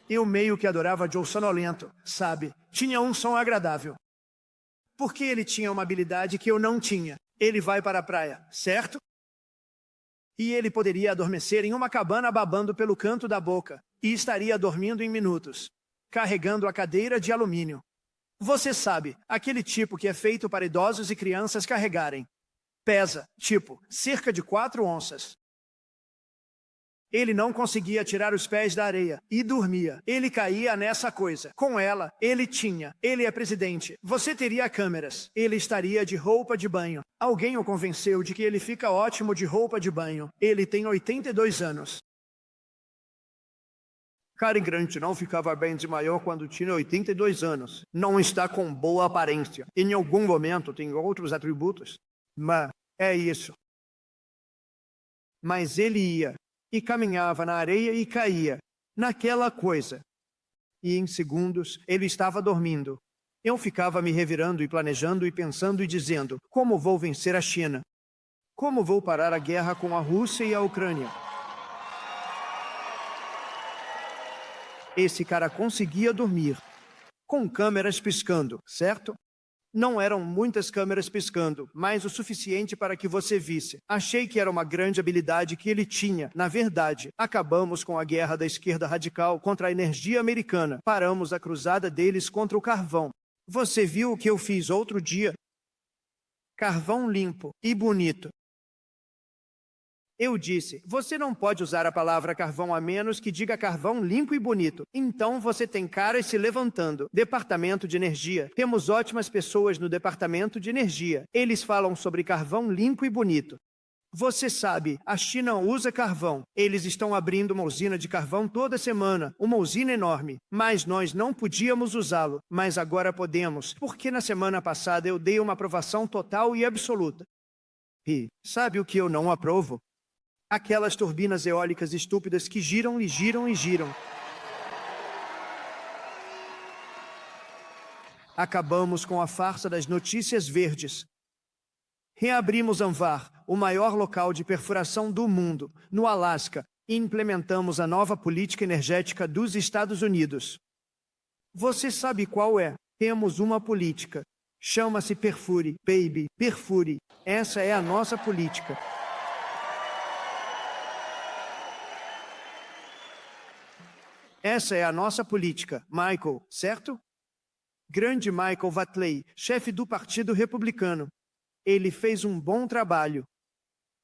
Eu meio que adorava Joe sonolento, sabe? Tinha um som agradável. Porque ele tinha uma habilidade que eu não tinha. Ele vai para a praia, certo? E ele poderia adormecer em uma cabana babando pelo canto da boca e estaria dormindo em minutos, carregando a cadeira de alumínio. Você sabe, aquele tipo que é feito para idosos e crianças carregarem. Pesa, tipo, cerca de 4 onças. Ele não conseguia tirar os pés da areia e dormia. Ele caía nessa coisa. Com ela, ele tinha. Ele é presidente. Você teria câmeras. Ele estaria de roupa de banho. Alguém o convenceu de que ele fica ótimo de roupa de banho. Ele tem 82 anos. Cary Grant não ficava bem de maior quando tinha 82 anos. Não está com boa aparência. Em algum momento tem outros atributos. Mas é isso. Mas ele ia. E caminhava na areia e caía, naquela coisa. E em segundos, ele estava dormindo. Eu ficava me revirando e planejando e pensando e dizendo, como vou vencer a China? Como vou parar a guerra com a Rússia e a Ucrânia? Esse cara conseguia dormir, com câmeras piscando, certo? Não eram muitas câmeras piscando, mas o suficiente para que você visse. Achei que era uma grande habilidade que ele tinha. Na verdade, acabamos com a guerra da esquerda radical contra a energia americana. Paramos a cruzada deles contra o carvão. Você viu o que eu fiz outro dia? Carvão limpo e bonito. Eu disse, você não pode usar a palavra carvão a menos que diga carvão limpo e bonito. Então você tem caras se levantando. Departamento de Energia. Temos ótimas pessoas no Departamento de Energia. Eles falam sobre carvão limpo e bonito. Você sabe, a China usa carvão. Eles estão abrindo uma usina de carvão toda semana. Uma usina enorme. Mas nós não podíamos usá-lo. Mas agora podemos. Porque na semana passada eu dei uma aprovação total e absoluta. E sabe o que eu não aprovo? Aquelas turbinas eólicas estúpidas que giram e giram e giram. Acabamos com a farsa das notícias verdes. Reabrimos Anvar, o maior local de perfuração do mundo, no Alasca, e implementamos a nova política energética dos Estados Unidos. Você sabe qual é? Temos uma política. Chama-se Perfure, baby, perfure. Essa é a nossa política. Essa é a nossa política, Michael, certo? Grande Michael Watley, chefe do Partido Republicano. Ele fez um bom trabalho.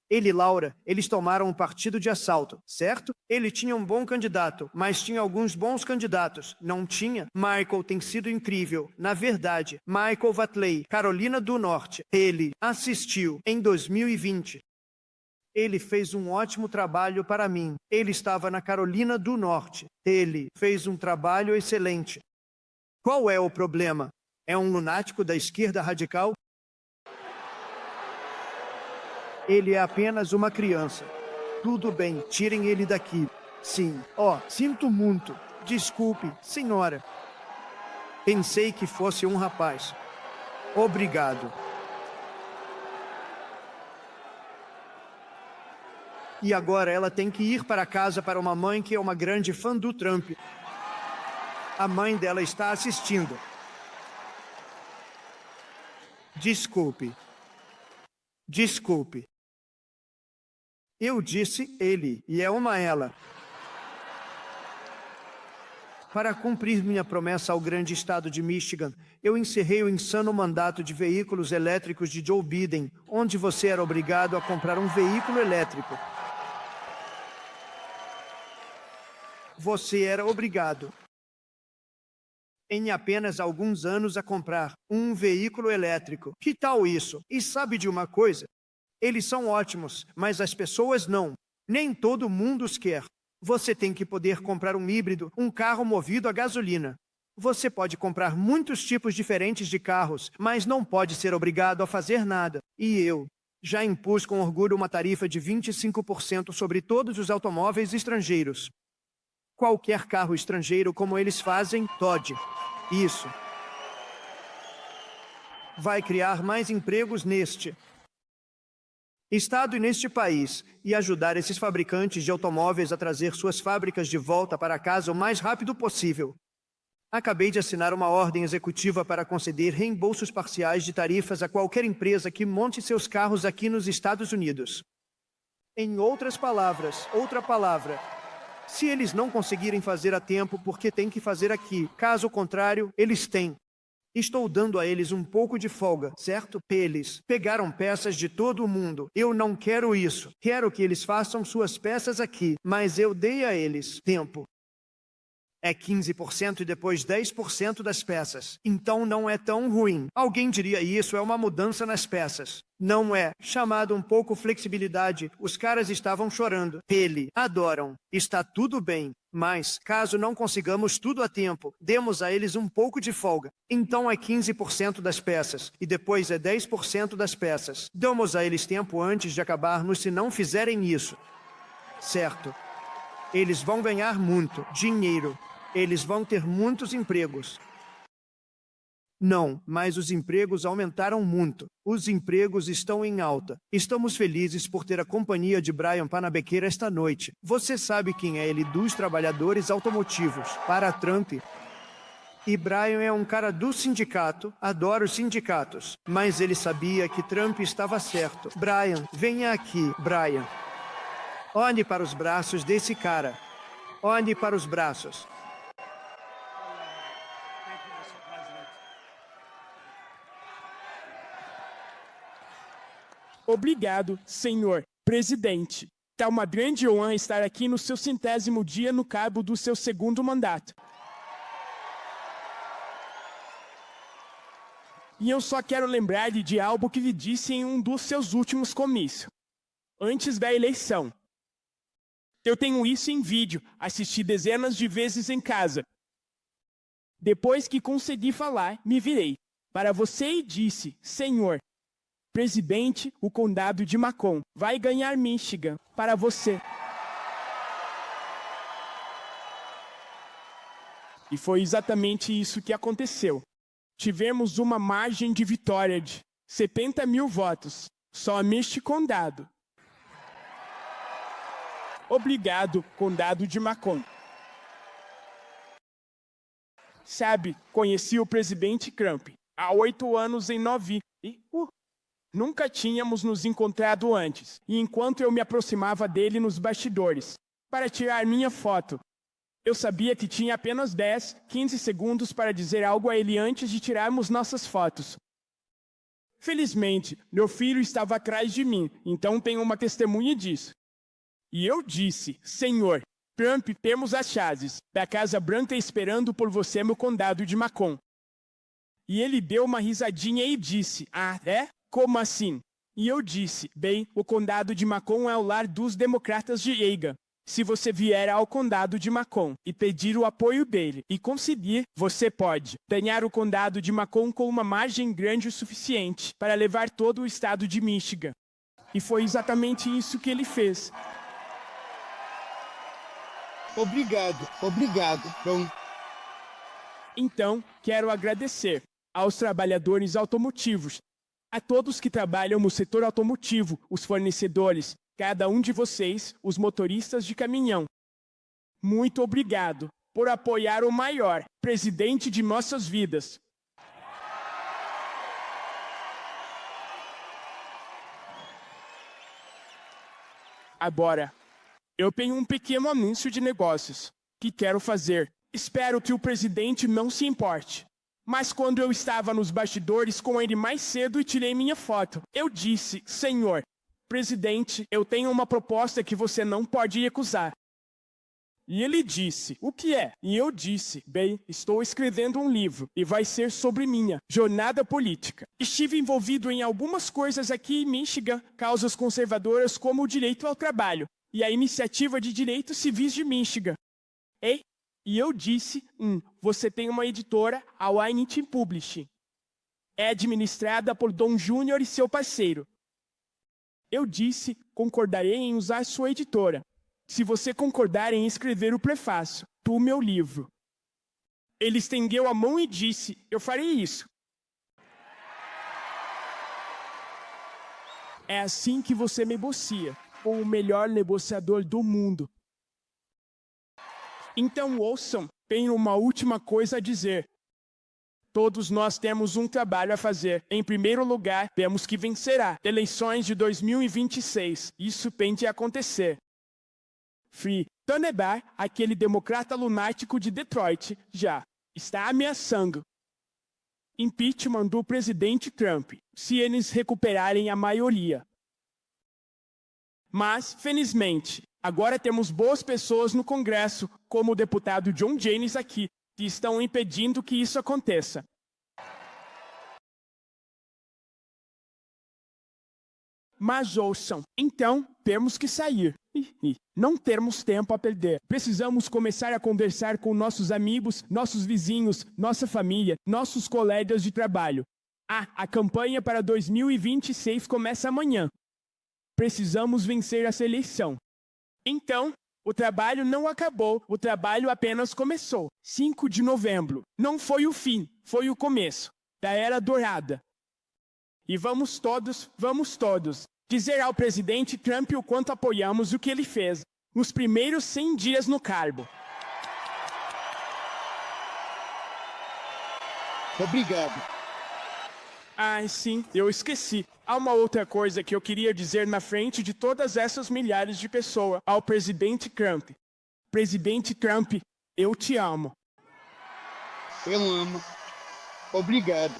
Ele e Laura, eles tomaram o partido de assalto, certo? Ele tinha um bom candidato, mas tinha alguns bons candidatos. Não tinha? Michael tem sido incrível. Na verdade, Michael Watley, Carolina do Norte, ele assistiu em 2020. Ele fez um ótimo trabalho para mim. Ele estava na Carolina do Norte. Ele fez um trabalho excelente. Qual é o problema? É um lunático da esquerda radical? Ele é apenas uma criança. Tudo bem, tirem ele daqui. Sim. Sinto muito. Desculpe, senhora. Pensei que fosse um rapaz. Obrigado. E agora ela tem que ir para casa para uma mãe que é uma grande fã do Trump. A mãe dela está assistindo. Desculpe. Desculpe. Eu disse ele, e é uma ela. Para cumprir minha promessa ao grande estado de Michigan, eu encerrei o insano mandato de veículos elétricos de Joe Biden, onde você era obrigado a comprar um veículo elétrico. Você era obrigado, em apenas alguns anos, a comprar um veículo elétrico. Que tal isso? E sabe de uma coisa? Eles são ótimos, mas as pessoas não. Nem todo mundo os quer. Você tem que poder comprar um híbrido, um carro movido a gasolina. Você pode comprar muitos tipos diferentes de carros, mas não pode ser obrigado a fazer nada. E eu já impus com orgulho uma tarifa de 25% sobre todos os automóveis estrangeiros. Qualquer carro estrangeiro, como eles fazem, Todd. Isso. Vai criar mais empregos neste estado e neste país, e ajudar esses fabricantes de automóveis a trazer suas fábricas de volta para casa o mais rápido possível. Acabei de assinar uma ordem executiva para conceder reembolsos parciais de tarifas a qualquer empresa que monte seus carros aqui nos Estados Unidos. Em outras palavras, outra palavra, se eles não conseguirem fazer a tempo porque têm que fazer aqui, caso contrário, eles têm. Estou dando a eles um pouco de folga, certo? Eles pegaram peças de todo o mundo. Eu não quero isso. Quero que eles façam suas peças aqui, mas eu dei a eles tempo. É 15% e depois 10% das peças. Então não é tão ruim. Alguém diria isso é uma mudança nas peças. Não é. Chamado um pouco flexibilidade, os caras estavam chorando. Adoram. Está tudo bem. Mas, caso não consigamos tudo a tempo, demos a eles um pouco de folga. Então é 15% das peças. E depois é 10% das peças. Damos a eles tempo antes de acabarmos se não fizerem isso. Certo. Eles vão ganhar muito dinheiro. Eles vão ter muitos empregos. Não, mas os empregos aumentaram muito. Os empregos estão em alta. Estamos felizes por ter a companhia de Brian Panabequeira esta noite. Você sabe quem é ele dos trabalhadores automotivos, para Trump. E Brian é um cara do sindicato, adora os sindicatos. Mas ele sabia que Trump estava certo. Brian, venha aqui, Brian. Olhe para os braços desse cara. Olhe para os braços. Obrigado, senhor presidente. É uma grande honra estar aqui no seu 100º dia no cabo do seu segundo mandato. E eu só quero lembrar-lhe de algo que lhe disse em um dos seus últimos comícios, antes da eleição. Eu tenho isso em vídeo, assisti dezenas de vezes em casa. Depois que consegui falar, me virei para você e disse, senhor presidente, o condado de Macomb vai ganhar Michigan para você. E foi exatamente isso que aconteceu. Tivemos uma margem de vitória de 70 mil votos, só neste condado. Obrigado, condado de Macomb. Sabe, conheci o presidente Trump há 8 anos em Novi e nunca tínhamos nos encontrado antes. E enquanto eu me aproximava dele nos bastidores para tirar minha foto, eu sabia que tinha apenas 10, 15 segundos para dizer algo a ele antes de tirarmos nossas fotos. Felizmente, meu filho estava atrás de mim, então tenho uma testemunha disso. E eu disse, senhor, Trump, temos as chaves da Casa Branca esperando por você no condado de Macomb. E ele deu uma risadinha e disse, ah, é? Como assim? E eu disse, bem, o condado de Macomb é o lar dos democratas de Reagan. Se você vier ao condado de Macomb e pedir o apoio dele e conseguir, você pode ganhar o condado de Macomb com uma margem grande o suficiente para levar todo o estado de Michigan. E foi exatamente isso que ele fez. Obrigado. Bom. Então, quero agradecer aos trabalhadores automotivos, a todos que trabalham no setor automotivo, os fornecedores, cada um de vocês, os motoristas de caminhão. Muito obrigado por apoiar o maior presidente de nossas vidas. Agora, eu tenho um pequeno anúncio de negócios que quero fazer. Espero que o presidente não se importe. Mas quando eu estava nos bastidores com ele mais cedo e tirei minha foto, eu disse, senhor presidente, eu tenho uma proposta que você não pode recusar. E ele disse, o que é? E eu disse, bem, estou escrevendo um livro e vai ser sobre minha jornada política. Estive envolvido em algumas coisas aqui em Michigan, causas conservadoras como o direito ao trabalho e a iniciativa de direitos civis de Michigan. E eu disse, você tem uma editora, a Weinstein Publishing. É administrada por Dom Júnior e seu parceiro. Eu disse, concordarei em usar sua editora, se você concordar em escrever o prefácio do meu livro. Ele estendeu a mão e disse, eu farei isso. É assim que você negocia com o melhor negociador do mundo. Então ouçam Tenho uma última coisa a dizer. Todos nós temos um trabalho a fazer. Em primeiro lugar, temos que vencer as eleições de 2026. Isso tem de acontecer. Free Thunberg, aquele democrata lunático de Detroit, já está ameaçando impeachment do presidente Trump, se eles recuperarem a maioria. Mas, felizmente, agora temos boas pessoas no Congresso, como o deputado John Jaynes aqui, que estão impedindo que isso aconteça. Mas ouçam, então temos que sair. Não temos tempo a perder. Precisamos começar a conversar com nossos amigos, nossos vizinhos, nossa família, nossos colegas de trabalho. A campanha para 2026 começa amanhã. Precisamos vencer essa eleição. Então, o trabalho não acabou, o trabalho apenas começou. 5 de novembro. Não foi o fim, foi o começo da Era Dourada. E vamos todos, dizer ao presidente Trump o quanto apoiamos o que ele fez nos primeiros 100 dias no cargo. Obrigado. Ai, sim, eu esqueci. Há uma outra coisa que eu queria dizer na frente de todas essas milhares de pessoas ao presidente Trump. Presidente Trump, eu te amo. Eu amo. Obrigado.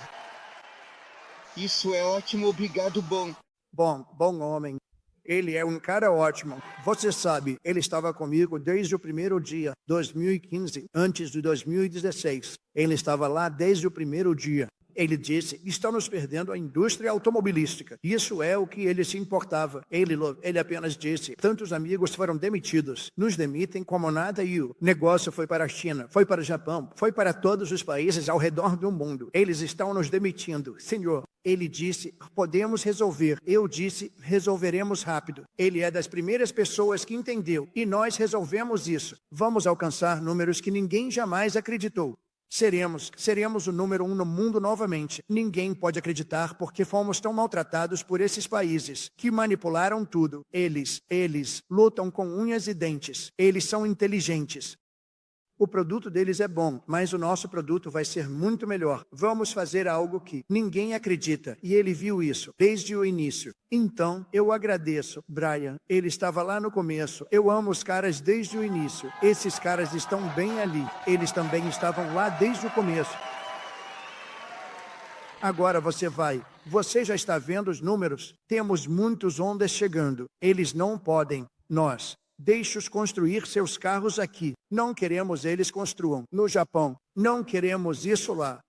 Isso é ótimo, obrigado, bom. Bom homem. Ele é um cara ótimo. Você sabe, ele estava comigo desde o primeiro dia, 2015, antes de 2016. Ele estava lá desde o primeiro dia. Ele disse, estamos perdendo a indústria automobilística. Isso é o que ele se importava. Ele apenas disse, tantos amigos foram demitidos. Nos demitem como nada e o negócio foi para a China, foi para o Japão, foi para todos os países ao redor do mundo. Eles estão nos demitindo. Senhor, ele disse, podemos resolver. Eu disse, resolveremos rápido. Ele é das primeiras pessoas que entendeu. E nós resolvemos isso. Vamos alcançar números que ninguém jamais acreditou. Seremos o número 1 no mundo novamente. Ninguém pode acreditar porque fomos tão maltratados por esses países que manipularam tudo. Eles lutam com unhas e dentes. Eles são inteligentes. O produto deles é bom, mas o nosso produto vai ser muito melhor. Vamos fazer algo que ninguém acredita. E ele viu isso desde o início. Então, eu agradeço, Brian. Ele estava lá no começo. Eu amo os caras desde o início. Esses caras estão bem ali. Eles também estavam lá desde o começo. Agora você vai. Você já está vendo os números? Temos muitos ondas chegando. Eles não podem. Nós. Deixe-os construir seus carros aqui. Não queremos eles construam no Japão. Não queremos isso lá.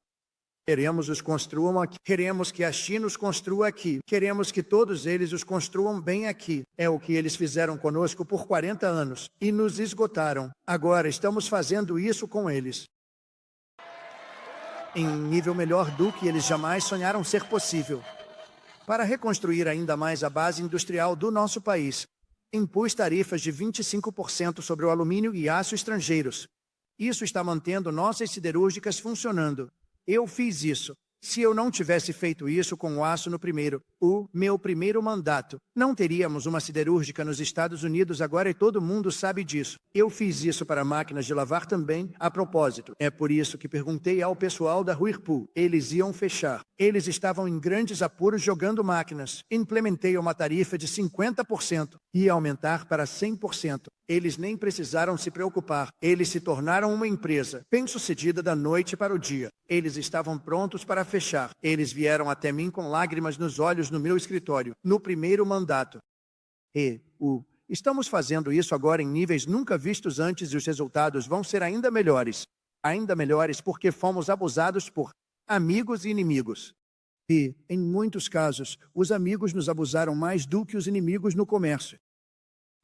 Queremos os construam aqui. Queremos que a China os construa aqui. Queremos que todos eles os construam bem aqui. É o que eles fizeram conosco por 40 anos. E nos esgotaram. Agora estamos fazendo isso com eles. Em um nível melhor do que eles jamais sonharam ser possível. Para reconstruir ainda mais a base industrial do nosso país, impus tarifas de 25% sobre o alumínio e aço estrangeiros. Isso está mantendo nossas siderúrgicas funcionando. Eu fiz isso. Se eu não tivesse feito isso com o aço no meu primeiro mandato, não teríamos uma siderúrgica nos Estados Unidos agora e todo mundo sabe disso. Eu fiz isso para máquinas de lavar também, a propósito. É por isso que perguntei ao pessoal da Whirlpool. Eles iam fechar. Eles estavam em grandes apuros jogando máquinas. Implementei uma tarifa de 50% e aumentar para 100%. Eles nem precisaram se preocupar. Eles se tornaram uma empresa bem-sucedida da noite para o dia. Eles estavam prontos para fechar. Eles vieram até mim com lágrimas nos olhos no meu escritório, no primeiro mandato. Estamos fazendo isso agora em níveis nunca vistos antes e os resultados vão ser ainda melhores. Ainda melhores porque fomos abusados por amigos e inimigos. E, em muitos casos, os amigos nos abusaram mais do que os inimigos no comércio.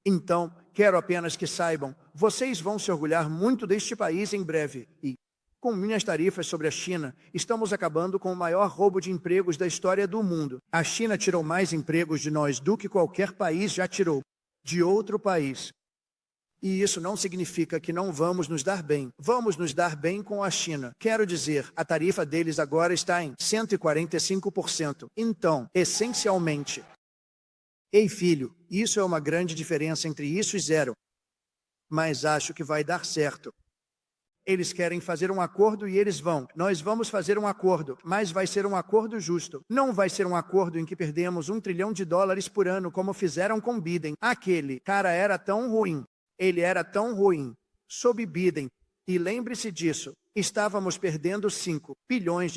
Então, quero apenas que saibam, vocês vão se orgulhar muito deste país em breve. E, com minhas tarifas sobre a China, estamos acabando com o maior roubo de empregos da história do mundo. A China tirou mais empregos de nós do que qualquer país já tirou de outro país. E isso não significa que não vamos nos dar bem. Vamos nos dar bem com a China. Quero dizer, a tarifa deles agora está em 145%. Então, essencialmente... Ei, filho, isso é uma grande diferença entre isso e zero. Mas acho que vai dar certo. Eles querem fazer um acordo e eles vão. Nós vamos fazer um acordo, mas vai ser um acordo justo. Não vai ser um acordo em que perdemos $1 trilhão por ano, como fizeram com Biden. Aquele cara era tão ruim. Ele era tão ruim. Sob Biden. E lembre-se disso. Estávamos perdendo $5 bilhões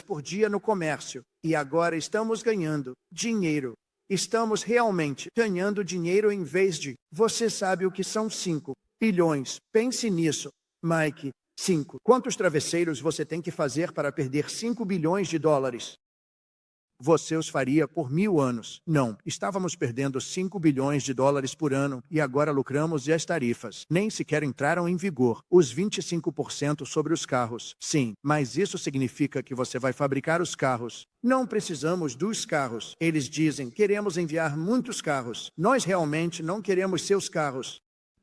por dia no comércio. E agora estamos ganhando dinheiro. Estamos realmente ganhando dinheiro em vez de... Você sabe o que são 5 bilhões. Pense nisso. Mike, 5. Quantos travesseiros você tem que fazer para perder $5 bilhões? Você os faria por 1000 anos. Não, estávamos perdendo $5 bilhões por ano e agora lucramos e as tarifas nem sequer entraram em vigor. Os 25% sobre os carros. Sim, mas isso significa que você vai fabricar os carros. Não precisamos dos carros. Eles dizem, queremos enviar muitos carros. Nós realmente não queremos seus carros.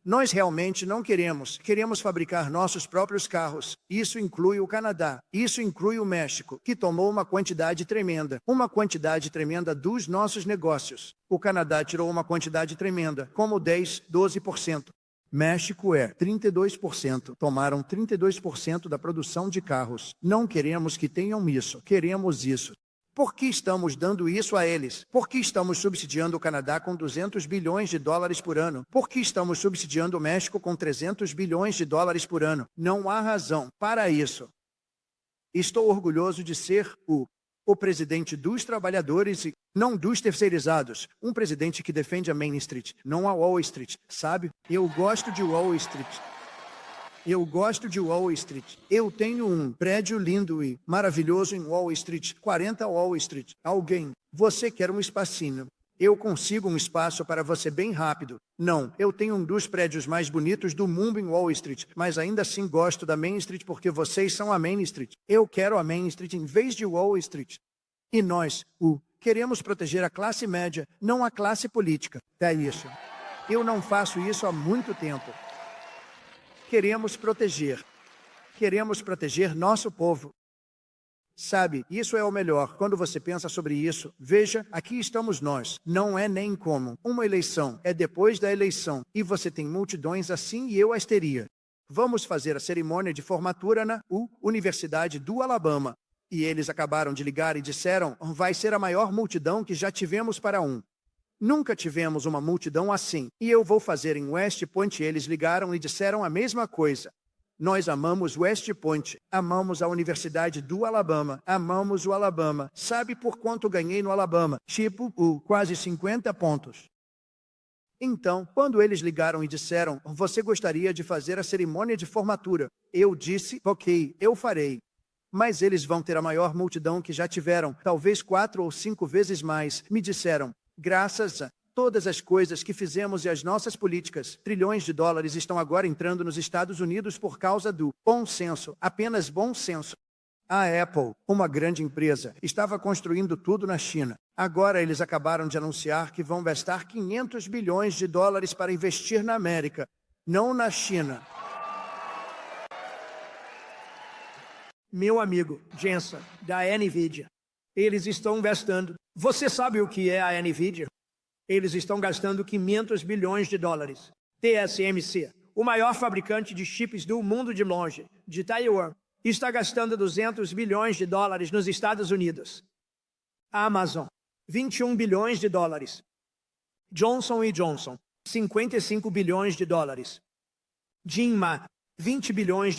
Nós realmente não queremos. Queremos fabricar nossos próprios carros. Isso inclui o Canadá. Isso inclui o México, que tomou uma quantidade tremenda dos nossos negócios. O Canadá tirou uma quantidade tremenda, como 10, 12%. México é 32%. Tomaram 32% da produção de carros. Não queremos que tenham isso. Queremos isso. Por que estamos dando isso a eles? Por que estamos subsidiando o Canadá com $200 bilhões por ano? Por que estamos subsidiando o México com $300 bilhões por ano? Não há razão para isso. Estou orgulhoso de ser o presidente dos trabalhadores e não dos terceirizados. Um presidente que defende a Main Street, não a Wall Street, sabe? Eu gosto de Wall Street. Eu tenho um prédio lindo e maravilhoso em Wall Street, 40 Wall Street. Alguém, você quer um espacinho? Eu consigo um espaço para você bem rápido. Não, eu tenho um dos prédios mais bonitos do mundo em Wall Street, mas ainda assim gosto da Main Street porque vocês são a Main Street. Eu quero a Main Street em vez de Wall Street. E nós, queremos proteger a classe média, não a classe política. É isso. Eu não faço isso há muito tempo. Queremos proteger nosso povo. Sabe, isso é o melhor. Quando você pensa sobre isso, veja, aqui estamos nós. Não é nem como. Uma eleição é depois da eleição. E você tem multidões assim e eu as teria. Vamos fazer a cerimônia de formatura na Universidade do Alabama. E eles acabaram de ligar e disseram, vai ser a maior multidão que já tivemos para Nunca tivemos uma multidão assim. E eu vou fazer em West Point. Eles ligaram e disseram a mesma coisa. Nós amamos West Point. Amamos a Universidade do Alabama. Amamos o Alabama. Sabe por quanto ganhei no Alabama? Quase 50 pontos. Então, quando eles ligaram e disseram, você gostaria de fazer a cerimônia de formatura? Eu disse, ok, eu farei. Mas eles vão ter a maior multidão que já tiveram, talvez 4 ou 5 vezes mais. Me disseram, graças a todas as coisas que fizemos e as nossas políticas, trilhões de dólares estão agora entrando nos Estados Unidos por causa do bom senso, apenas bom senso. A Apple, uma grande empresa, estava construindo tudo na China. Agora eles acabaram de anunciar que vão gastar $500 bilhões para investir na América, não na China. Meu amigo Jensen, da NVIDIA, eles estão gastando. Você sabe o que é a NVIDIA? Eles estão gastando $500 bilhões. TSMC, o maior fabricante de chips do mundo de longe, de Taiwan, está gastando $200 bilhões nos Estados Unidos. A Amazon, $21 bilhões. Johnson & Johnson, $55 bilhões. Jinma, $20 bilhões.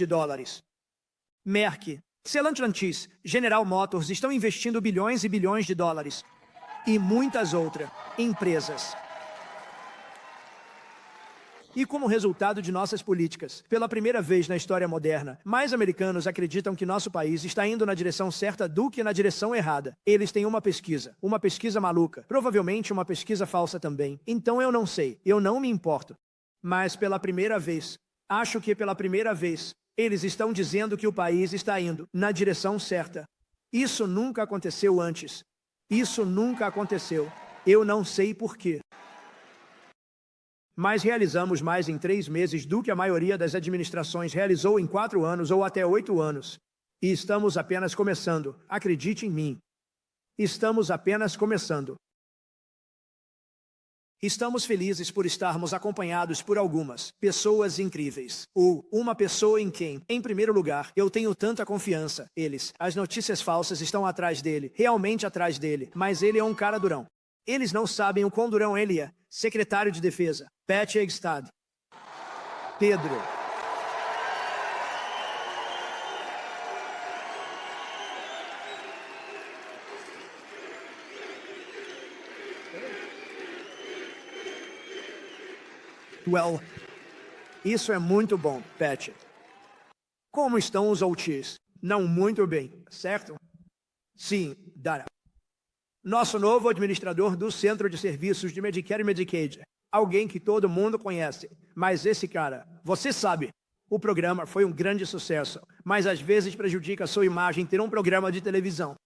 Merck, Stellantis, General Motors estão investindo bilhões e bilhões de dólares. E muitas outras empresas. E como resultado de nossas políticas, pela primeira vez na história moderna, mais americanos acreditam que nosso país está indo na direção certa do que na direção errada. Eles têm uma pesquisa maluca, provavelmente uma pesquisa falsa também. Então eu não sei, eu não me importo. Mas pela primeira vez, acho que pela primeira vez, eles estão dizendo que o país está indo na direção certa. Isso nunca aconteceu antes. Isso nunca aconteceu. Eu não sei por quê. Mas realizamos mais em 3 meses do que a maioria das administrações realizou em 4 anos ou até 8 anos. E estamos apenas começando. Acredite em mim. Estamos apenas começando. Estamos felizes por estarmos acompanhados por algumas pessoas incríveis. Uma pessoa em quem, em primeiro lugar, eu tenho tanta confiança. As notícias falsas estão atrás dele, realmente atrás dele, mas ele é um cara durão. Eles não sabem o quão durão ele é. Secretário de Defesa, Pete Hegseth. Pedro. Well, isso é muito bom, Pat. Como estão os OTs? Não muito bem, certo? Sim, Dara. Nosso novo administrador do Centro de Serviços de Medicare e Medicaid. Alguém que todo mundo conhece. Mas esse cara, você sabe, o programa foi um grande sucesso, mas às vezes prejudica a sua imagem ter um programa de televisão.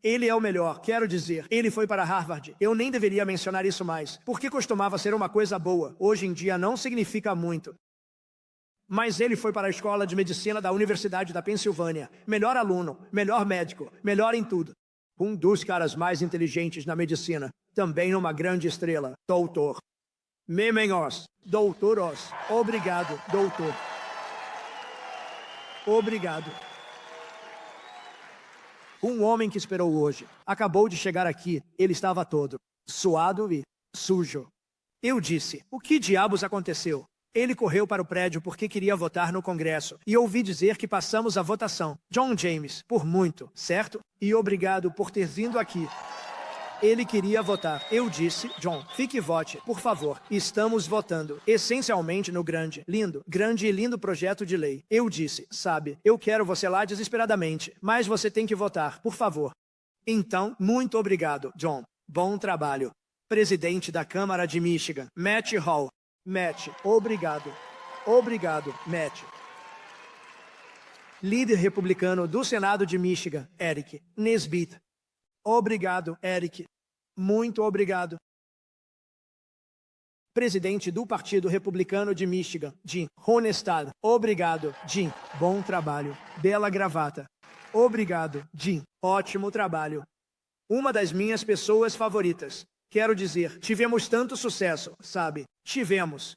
Ele é o melhor, quero dizer, ele foi para Harvard. Eu nem deveria mencionar isso mais, porque costumava ser uma coisa boa. Hoje em dia não significa muito. Mas ele foi para a Escola de Medicina da Universidade da Pensilvânia. Melhor aluno, melhor médico, melhor em tudo. Um dos caras mais inteligentes na medicina. Também uma grande estrela, doutor. Memenhos, doutor Oz. Obrigado, doutor. Obrigado. Um homem que esperou hoje. Acabou de chegar aqui. Ele estava todo suado e sujo. Eu disse, o que diabos aconteceu? Ele correu para o prédio porque queria votar no Congresso. E ouvi dizer que passamos a votação. John James, por muito, certo? E obrigado por ter vindo aqui. Ele queria votar. Eu disse, John, fique e vote, por favor. Estamos votando, essencialmente no grande e lindo projeto de lei. Eu disse, sabe, eu quero você lá desesperadamente, mas você tem que votar, por favor. Então, muito obrigado, John. Bom trabalho. Presidente da Câmara de Michigan, Matt Hall. Matt, obrigado. Obrigado, Matt. Líder republicano do Senado de Michigan, Eric Nesbitt. Obrigado, Eric. Muito obrigado. Presidente do Partido Republicano de Michigan, Jim Honestad. Obrigado, Jim. Bom trabalho. Bela gravata. Obrigado, Jim. Ótimo trabalho. Uma das minhas pessoas favoritas. Quero dizer, tivemos tanto sucesso, sabe? Tivemos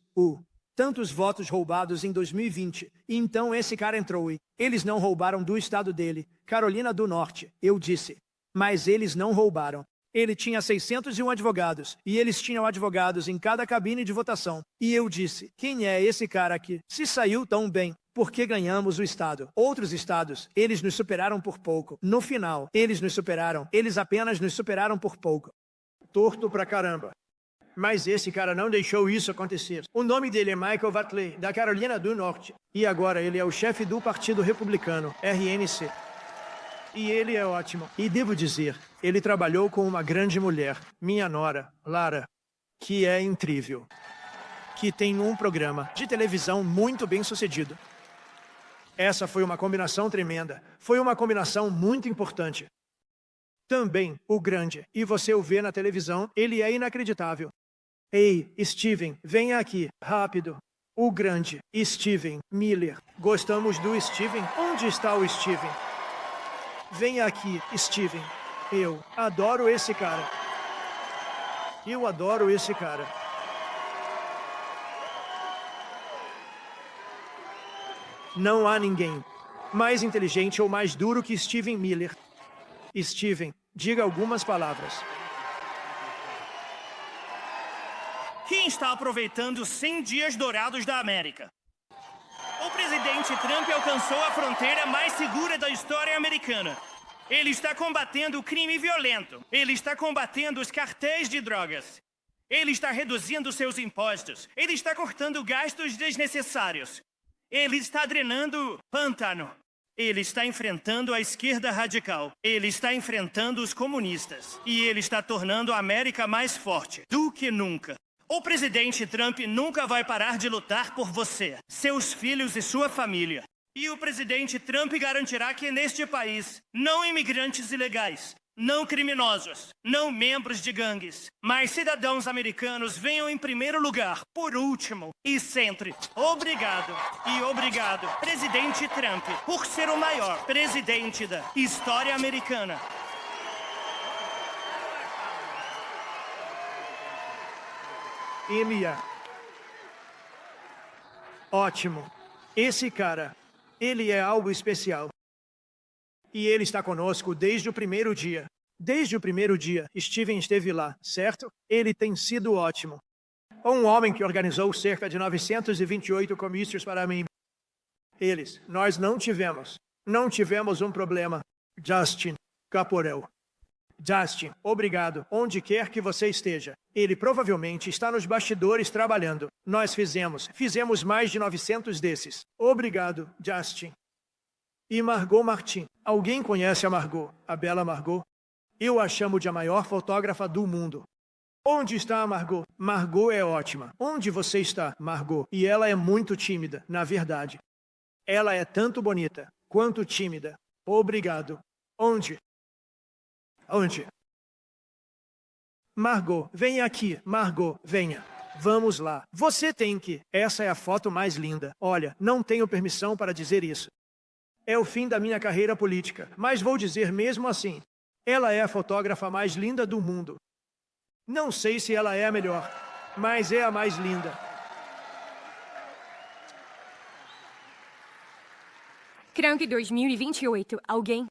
tantos votos roubados em 2020. E então esse cara entrou e eles não roubaram do estado dele, Carolina do Norte. Eu disse. Mas eles não roubaram. Ele tinha 601 advogados, e eles tinham advogados em cada cabine de votação. E eu disse, quem é esse cara aqui? Se saiu tão bem, por que ganhamos o estado? Outros estados, eles nos superaram por pouco. No final, eles nos superaram. Eles apenas nos superaram por pouco. Torto pra caramba. Mas esse cara não deixou isso acontecer. O nome dele é Michael Whatley, da Carolina do Norte. E agora ele é o chefe do Partido Republicano, RNC. E ele é ótimo. E devo dizer, ele trabalhou com uma grande mulher, minha nora, Lara, que é incrível. Que tem um programa de televisão muito bem sucedido. Essa foi uma combinação tremenda. Foi uma combinação muito importante. Também o grande. E você o vê na televisão, ele é inacreditável. Ei, Steven, venha aqui, rápido. O grande, Steven Miller. Gostamos do Steven? Onde está o Steven? Venha aqui, Steven. Eu adoro esse cara. Eu adoro esse cara. Não há ninguém mais inteligente ou mais duro que Steven Miller. Steven, diga algumas palavras. Quem está aproveitando 100 dias dourados da América? O presidente Trump alcançou a fronteira mais segura da história americana. Ele está combatendo o crime violento. Ele está combatendo os cartéis de drogas. Ele está reduzindo seus impostos. Ele está cortando gastos desnecessários. Ele está drenando pântano. Ele está enfrentando a esquerda radical. Ele está enfrentando os comunistas. E ele está tornando a América mais forte do que nunca. O presidente Trump nunca vai parar de lutar por você, seus filhos e sua família. E o presidente Trump garantirá que neste país, não imigrantes ilegais, não criminosos, não membros de gangues, mas cidadãos americanos venham em primeiro lugar, por último e sempre. Obrigado e obrigado, presidente Trump, por ser o maior presidente da história americana. Emia. Ótimo. Esse cara, ele é algo especial. E ele está conosco desde o primeiro dia. Desde o primeiro dia, Steven esteve lá, certo? Ele tem sido ótimo. Um homem que organizou cerca de 928 comícios para mim. Nós não tivemos um problema. Justin Caporel. Justin, obrigado, onde quer que você esteja. Ele provavelmente está nos bastidores trabalhando. Nós fizemos mais de 900 desses. Obrigado, Justin. E Margot Martin. Alguém conhece a Margot? A bela Margot? Eu a chamo de a maior fotógrafa do mundo. Onde está a Margot? Margot é ótima. Onde você está, Margot? E ela é muito tímida, na verdade. Ela é tanto bonita quanto tímida. Obrigado. Onde? Margot, venha aqui. Margot, venha. Vamos lá. Você tem que. Essa é a foto mais linda. Olha, não tenho permissão para dizer isso. É o fim da minha carreira política, mas vou dizer mesmo assim. Ela é a fotógrafa mais linda do mundo. Não sei se ela é a melhor, mas é a mais linda. Crank 2028. Alguém?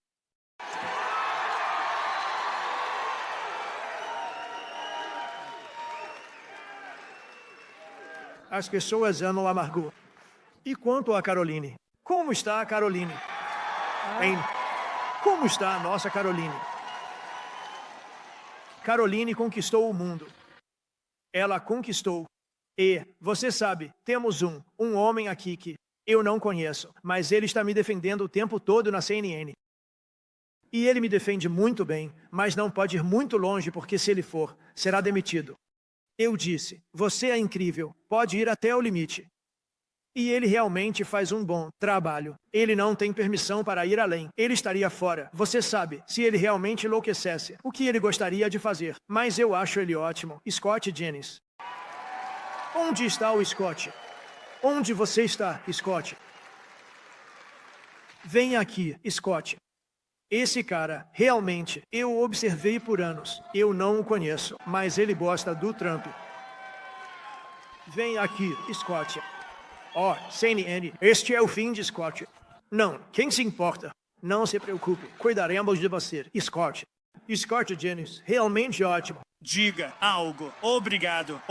As pessoas amam a Margot. E quanto a Caroline? Como está a Caroline? Hein? Como está a nossa Caroline? Caroline conquistou o mundo. Ela conquistou. E, você sabe, temos um homem aqui que eu não conheço, mas ele está me defendendo o tempo todo na CNN. E ele me defende muito bem, mas não pode ir muito longe porque se ele for, será demitido. Eu disse, você é incrível, pode ir até o limite. E ele realmente faz um bom trabalho. Ele não tem permissão para ir além. Ele estaria fora. Você sabe, se ele realmente enlouquecesse, o que ele gostaria de fazer. Mas eu acho ele ótimo. Scott Jennings. Onde está o Scott? Onde você está, Scott? Venha aqui, Scott. Esse cara, realmente, eu observei por anos. Eu não o conheço, mas ele gosta do Trump. Venha aqui, Scott. CNN, este é o fim de Scott. Não, quem se importa? Não se preocupe, cuidaremos de você, Scott. Scott Jennings, realmente ótimo. Diga algo. Obrigado.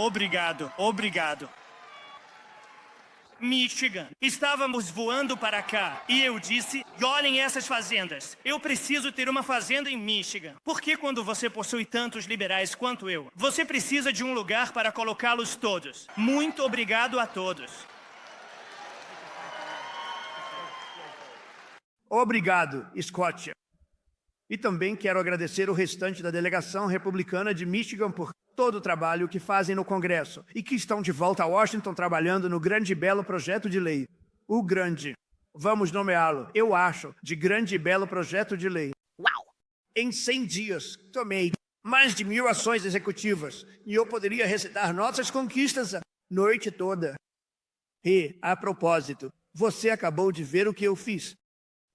Michigan. Estávamos voando para cá e eu disse, olhem essas fazendas. Eu preciso ter uma fazenda em Michigan. Porque quando você possui tantos liberais quanto eu, você precisa de um lugar para colocá-los todos. Muito obrigado a todos. Obrigado, Scott. E também quero agradecer o restante da delegação republicana de Michigan por todo o trabalho que fazem no Congresso e que estão de volta a Washington trabalhando no grande e belo projeto de lei. O grande. Vamos nomeá-lo, eu acho, de grande e belo projeto de lei. Uau! Em 100 dias, tomei mais de 1000 ações executivas e eu poderia recitar nossas conquistas a noite toda. E, a propósito, você acabou de ver o que eu fiz.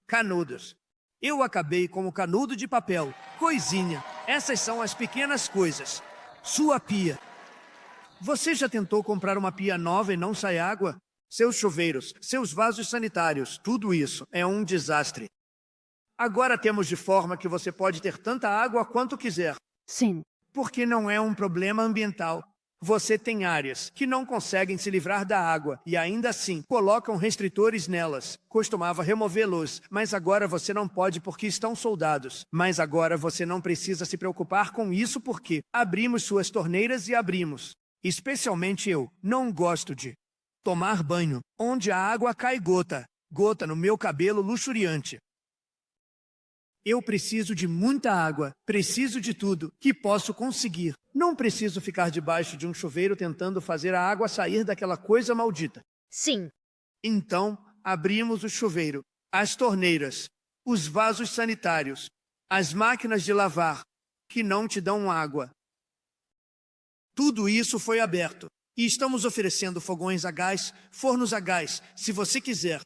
Canudos. Eu acabei com o canudo de papel. Coisinha. Essas são as pequenas coisas. Sua pia. Você já tentou comprar uma pia nova e não sai água? Seus chuveiros, seus vasos sanitários, tudo isso é um desastre. Agora temos de forma que você pode ter tanta água quanto quiser. Sim. Porque não é um problema ambiental. Você tem áreas que não conseguem se livrar da água e ainda assim colocam restritores nelas. Costumava removê-los, mas agora você não pode porque estão soldados. Mas agora você não precisa se preocupar com isso porque abrimos suas torneiras e abrimos. Especialmente eu, não gosto de tomar banho onde a água cai gota no meu cabelo luxuriante. Eu preciso de muita água, preciso de tudo que posso conseguir. Não preciso ficar debaixo de um chuveiro tentando fazer a água sair daquela coisa maldita. Sim. Então, abrimos o chuveiro, as torneiras, os vasos sanitários, as máquinas de lavar, que não te dão água. Tudo isso foi aberto. E estamos oferecendo fogões a gás, fornos a gás, se você quiser.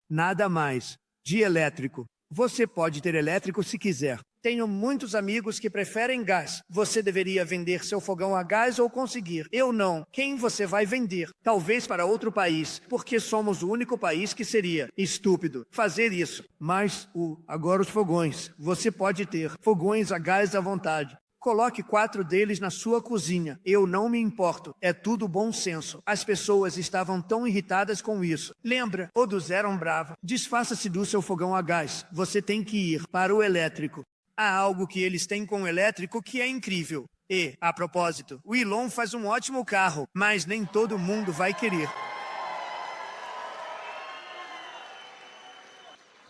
Nada mais de elétrico. Você pode ter elétrico se quiser. Tenho muitos amigos que preferem gás. Você deveria vender seu fogão a gás ou conseguir. Eu não. Quem você vai vender? Talvez para outro país, porque somos o único país que seria estúpido fazer isso. Mas agora os fogões. Você pode ter fogões a gás à vontade. Coloque 4 deles na sua cozinha. Eu não me importo. É tudo bom senso. As pessoas estavam tão irritadas com isso. Lembra? Todos eram bravos. Desfaça-se do seu fogão a gás. Você tem que ir para o elétrico. Há algo que eles têm com o elétrico que é incrível. E, a propósito, o Elon faz um ótimo carro, mas nem todo mundo vai querer.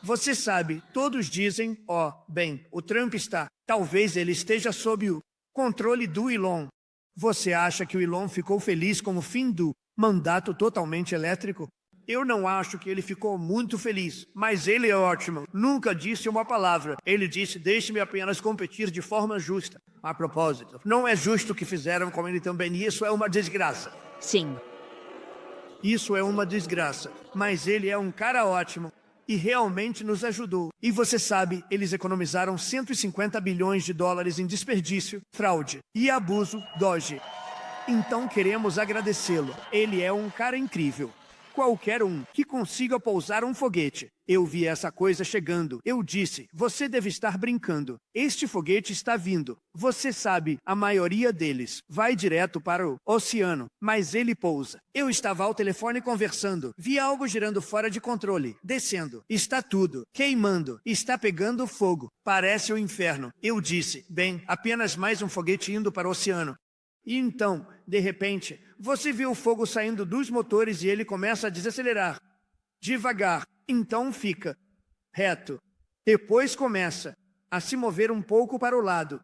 Você sabe, todos dizem, bem, o Trump está. Talvez ele esteja sob o controle do Elon. Você acha que o Elon ficou feliz com o fim do mandato totalmente elétrico? Eu não acho que ele ficou muito feliz, mas ele é ótimo. Nunca disse uma palavra. Ele disse, deixe-me apenas competir de forma justa. A propósito, não é justo o que fizeram com ele também, e isso é uma desgraça. Sim. Isso é uma desgraça, mas ele é um cara ótimo e realmente nos ajudou. E você sabe, eles economizaram 150 bilhões de dólares em desperdício, fraude e abuso Doge. Então queremos agradecê-lo. Ele é um cara incrível. Qualquer um que consiga pousar um foguete. Eu vi essa coisa chegando. Eu disse, você deve estar brincando. Este foguete está vindo. Você sabe, a maioria deles vai direto para o oceano, mas ele pousa. Eu estava ao telefone conversando. Vi algo girando fora de controle, descendo. Está tudo queimando. Está pegando fogo. Parece o inferno. Eu disse, bem, apenas mais um foguete indo para o oceano. E então, de repente, você vê o fogo saindo dos motores e ele começa a desacelerar. Devagar. Então fica reto. Depois começa a se mover um pouco para o lado.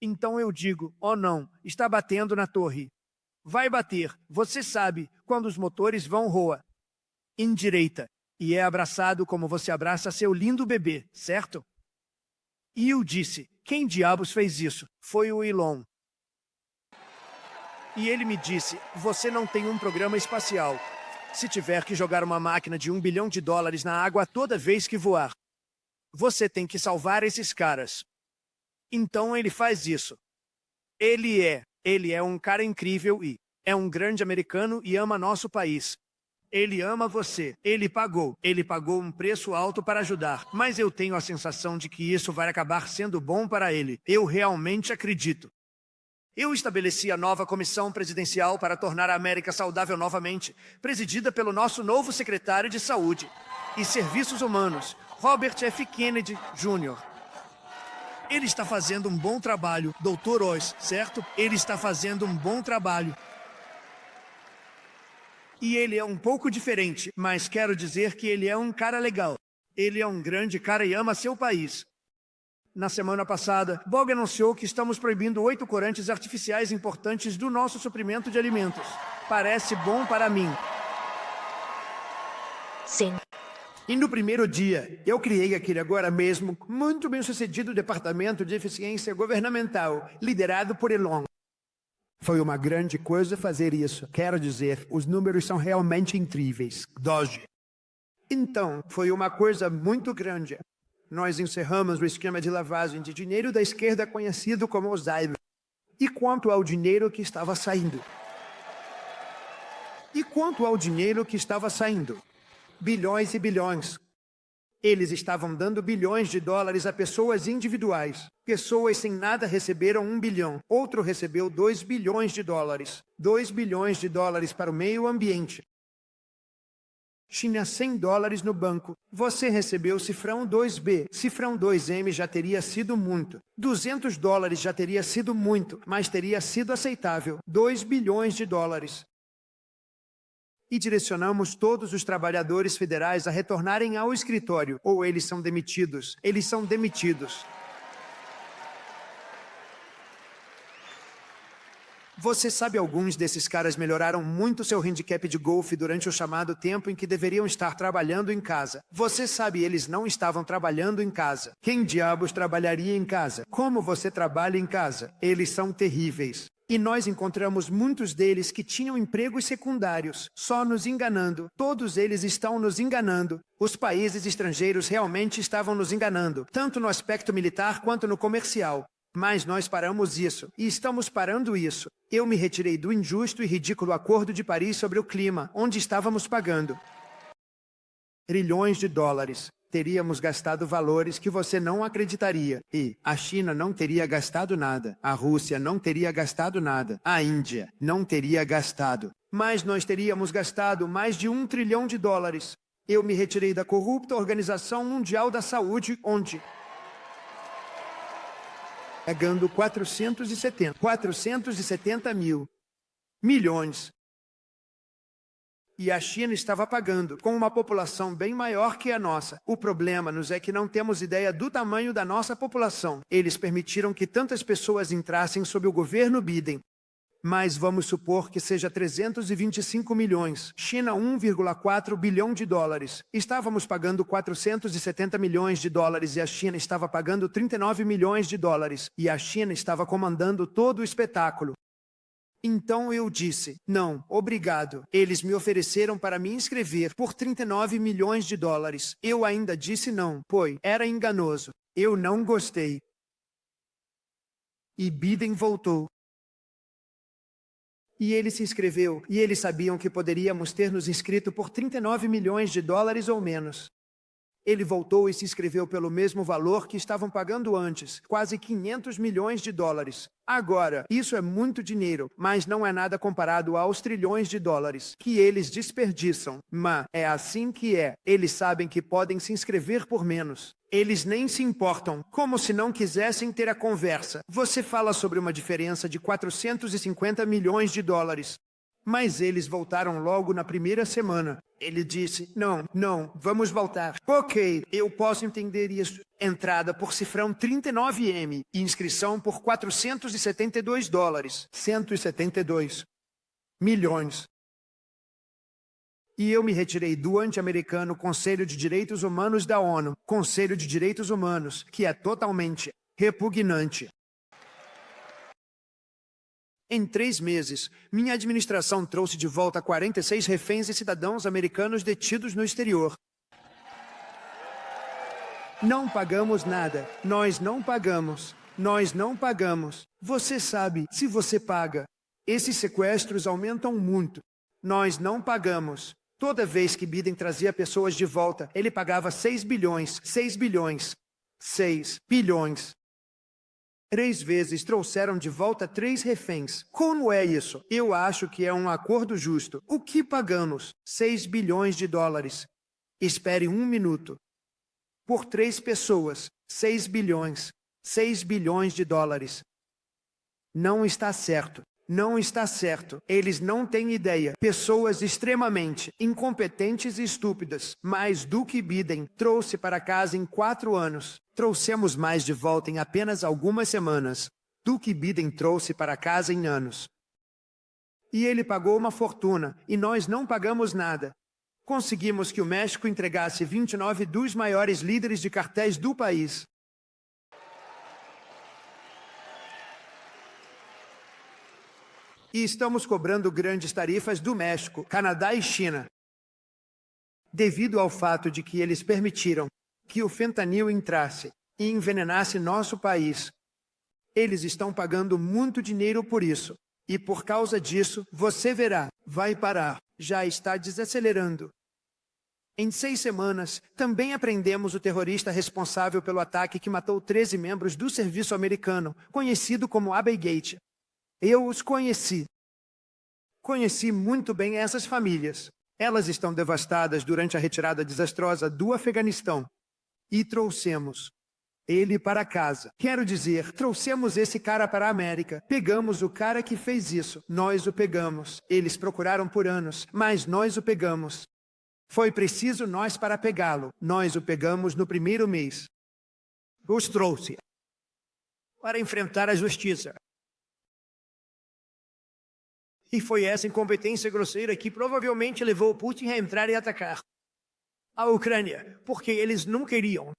Então eu digo, oh não, está batendo na torre. Vai bater. Você sabe, quando os motores vão roa. Em direita. E é abraçado como você abraça seu lindo bebê, certo? E eu disse, quem diabos fez isso? Foi o Elon. E ele me disse, você não tem um programa espacial. Se tiver que jogar uma máquina de $1 bilhão na água toda vez que voar, você tem que salvar esses caras. Então ele faz isso. Ele é um cara incrível e é um grande americano e ama nosso país. Ele ama você. Ele pagou um preço alto para ajudar. Mas eu tenho a sensação de que isso vai acabar sendo bom para ele. Eu realmente acredito. Eu estabeleci a nova comissão presidencial para tornar a América saudável novamente, presidida pelo nosso novo secretário de Saúde e Serviços Humanos, Robert F. Kennedy Jr. Ele está fazendo um bom trabalho, Dr. Oz, certo? Ele está fazendo um bom trabalho. E ele é um pouco diferente, mas quero dizer que ele é um cara legal. Ele é um grande cara e ama seu país. Na semana passada, Bob anunciou que estamos proibindo 8 corantes artificiais importantes do nosso suprimento de alimentos. Parece bom para mim. Sim. E no primeiro dia, eu criei aquele agora mesmo muito bem-sucedido Departamento de Eficiência Governamental, liderado por Elon. Foi uma grande coisa fazer isso. Quero dizer, os números são realmente incríveis. Doge. Então, foi uma coisa muito grande. Nós encerramos o esquema de lavagem de dinheiro da esquerda conhecido como os DAIV. E quanto ao dinheiro que estava saindo? Bilhões e bilhões. Eles estavam dando bilhões de dólares a pessoas individuais. Pessoas sem nada receberam 1 bilhão. Outro recebeu 2 bilhões de dólares. 2 bilhões de dólares para o meio ambiente. Tinha $100 no banco. Você recebeu cifrão 2B. Cifrão 2M já teria sido muito. $200 já teria sido muito, mas teria sido aceitável. 2 bilhões de dólares. E direcionamos todos os trabalhadores federais a retornarem ao escritório, ou eles são demitidos. Eles são demitidos. Você sabe, alguns desses caras melhoraram muito seu handicap de golfe durante o chamado tempo em que deveriam estar trabalhando em casa. Você sabe, eles não estavam trabalhando em casa. Quem diabos trabalharia em casa? Como você trabalha em casa? Eles são terríveis. E nós encontramos muitos deles que tinham empregos secundários, só nos enganando. Todos eles estão nos enganando. Os países estrangeiros realmente estavam nos enganando, tanto no aspecto militar quanto no comercial. Mas nós paramos isso, e estamos parando isso. Eu me retirei do injusto e ridículo Acordo de Paris sobre o clima, onde estávamos pagando trilhões de dólares. Teríamos gastado valores que você não acreditaria. E a China não teria gastado nada. A Rússia não teria gastado nada. A Índia não teria gastado. Mas nós teríamos gastado mais de $1 trilhão. Eu me retirei da corrupta Organização Mundial da Saúde, onde... pagando 470 mil milhões. E a China estava pagando, com uma população bem maior que a nossa. O problema nos é que não temos ideia do tamanho da nossa população. Eles permitiram que tantas pessoas entrassem sob o governo Biden. Mas vamos supor que seja 325 milhões. China, 1,4 bilhão de dólares. Estávamos pagando 470 milhões de dólares e a China estava pagando 39 milhões de dólares. E a China estava comandando todo o espetáculo. Então eu disse, não, obrigado. Eles me ofereceram para me inscrever por 39 milhões de dólares. Eu ainda disse não, pois era enganoso. Eu não gostei. E Biden voltou. E ele se inscreveu, e eles sabiam que poderíamos ter nos inscrito por 39 milhões de dólares ou menos. Ele voltou e se inscreveu pelo mesmo valor que estavam pagando antes, quase 500 milhões de dólares. Agora, isso é muito dinheiro, mas não é nada comparado aos trilhões de dólares que eles desperdiçam. Mas é assim que é. Eles sabem que podem se inscrever por menos. Eles nem se importam, como se não quisessem ter a conversa. Você fala sobre uma diferença de 450 milhões de dólares. Mas eles voltaram logo na primeira semana. Ele disse, não, vamos voltar. Ok, eu posso entender isso. Entrada por cifrão 39M e inscrição por 472 dólares. 172 milhões. E eu me retirei do anti-americano Conselho de Direitos Humanos da ONU. Conselho de Direitos Humanos, que é totalmente repugnante. Em 3 meses, minha administração trouxe de volta 46 reféns e cidadãos americanos detidos no exterior. Não pagamos nada. Nós não pagamos. Nós não pagamos. Você sabe, se você paga, esses sequestros aumentam muito. Nós não pagamos. Toda vez que Biden trazia pessoas de volta, ele pagava 6 bilhões, 6 bilhões, 6 bilhões. 3 vezes trouxeram de volta 3 reféns. Como é isso? Eu acho que é um acordo justo. O que pagamos? 6 bilhões de dólares. Espere 1 minuto. Por 3 pessoas, 6 bilhões. 6 bilhões de dólares. Não está certo. Não está certo. Eles não têm ideia. Pessoas extremamente incompetentes e estúpidas. Mais do que Biden trouxe para casa em 4 anos. Trouxemos mais de volta em apenas algumas semanas do que Biden trouxe para casa em anos. E ele pagou uma fortuna, e nós não pagamos nada. Conseguimos que o México entregasse 29 dos maiores líderes de cartéis do país. E estamos cobrando grandes tarifas do México, Canadá e China, devido ao fato de que eles permitiram que o fentanil entrasse e envenenasse nosso país. Eles estão pagando muito dinheiro por isso. E por causa disso, você verá, vai parar, já está desacelerando. Em 6 semanas, também apreendemos o terrorista responsável pelo ataque que matou 13 membros do serviço americano, conhecido como Abbey-Gate. Eu os conheci. Conheci muito bem essas famílias. Elas estão devastadas durante a retirada desastrosa do Afeganistão. E trouxemos ele para casa. Quero dizer, trouxemos esse cara para a América. Pegamos o cara que fez isso. Nós o pegamos. Eles procuraram por anos, mas nós o pegamos. Foi preciso nós para pegá-lo. Nós o pegamos no 1º mês. Os trouxe para enfrentar a justiça. E foi essa incompetência grosseira que provavelmente levou Putin a entrar e atacar a Ucrânia, porque eles não queriam.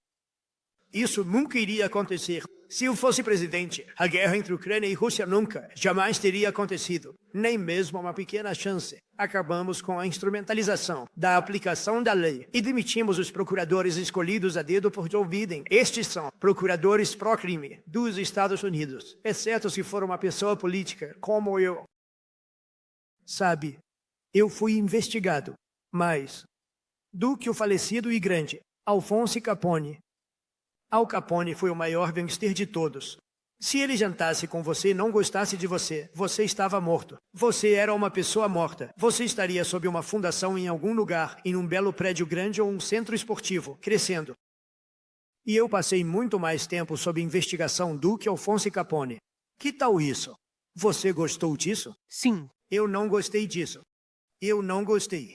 Isso nunca iria acontecer. Se eu fosse presidente, a guerra entre Ucrânia e Rússia nunca, jamais teria acontecido. Nem mesmo uma pequena chance. Acabamos com a instrumentalização da aplicação da lei e demitimos os procuradores escolhidos a dedo por Joe Biden. Estes são procuradores pró-crime dos Estados Unidos, exceto se for uma pessoa política como eu. Sabe, eu fui investigado, mas do que o falecido e grande Alphonse Capone. Al Capone foi o maior gangster de todos. Se ele jantasse com você e não gostasse de você, você estava morto. Você era uma pessoa morta. Você estaria sob uma fundação em algum lugar, em um belo prédio grande ou um centro esportivo, crescendo. E eu passei muito mais tempo sob investigação do que Alphonse Capone. Que tal isso? Você gostou disso? Sim. Eu não gostei disso. Eu não gostei.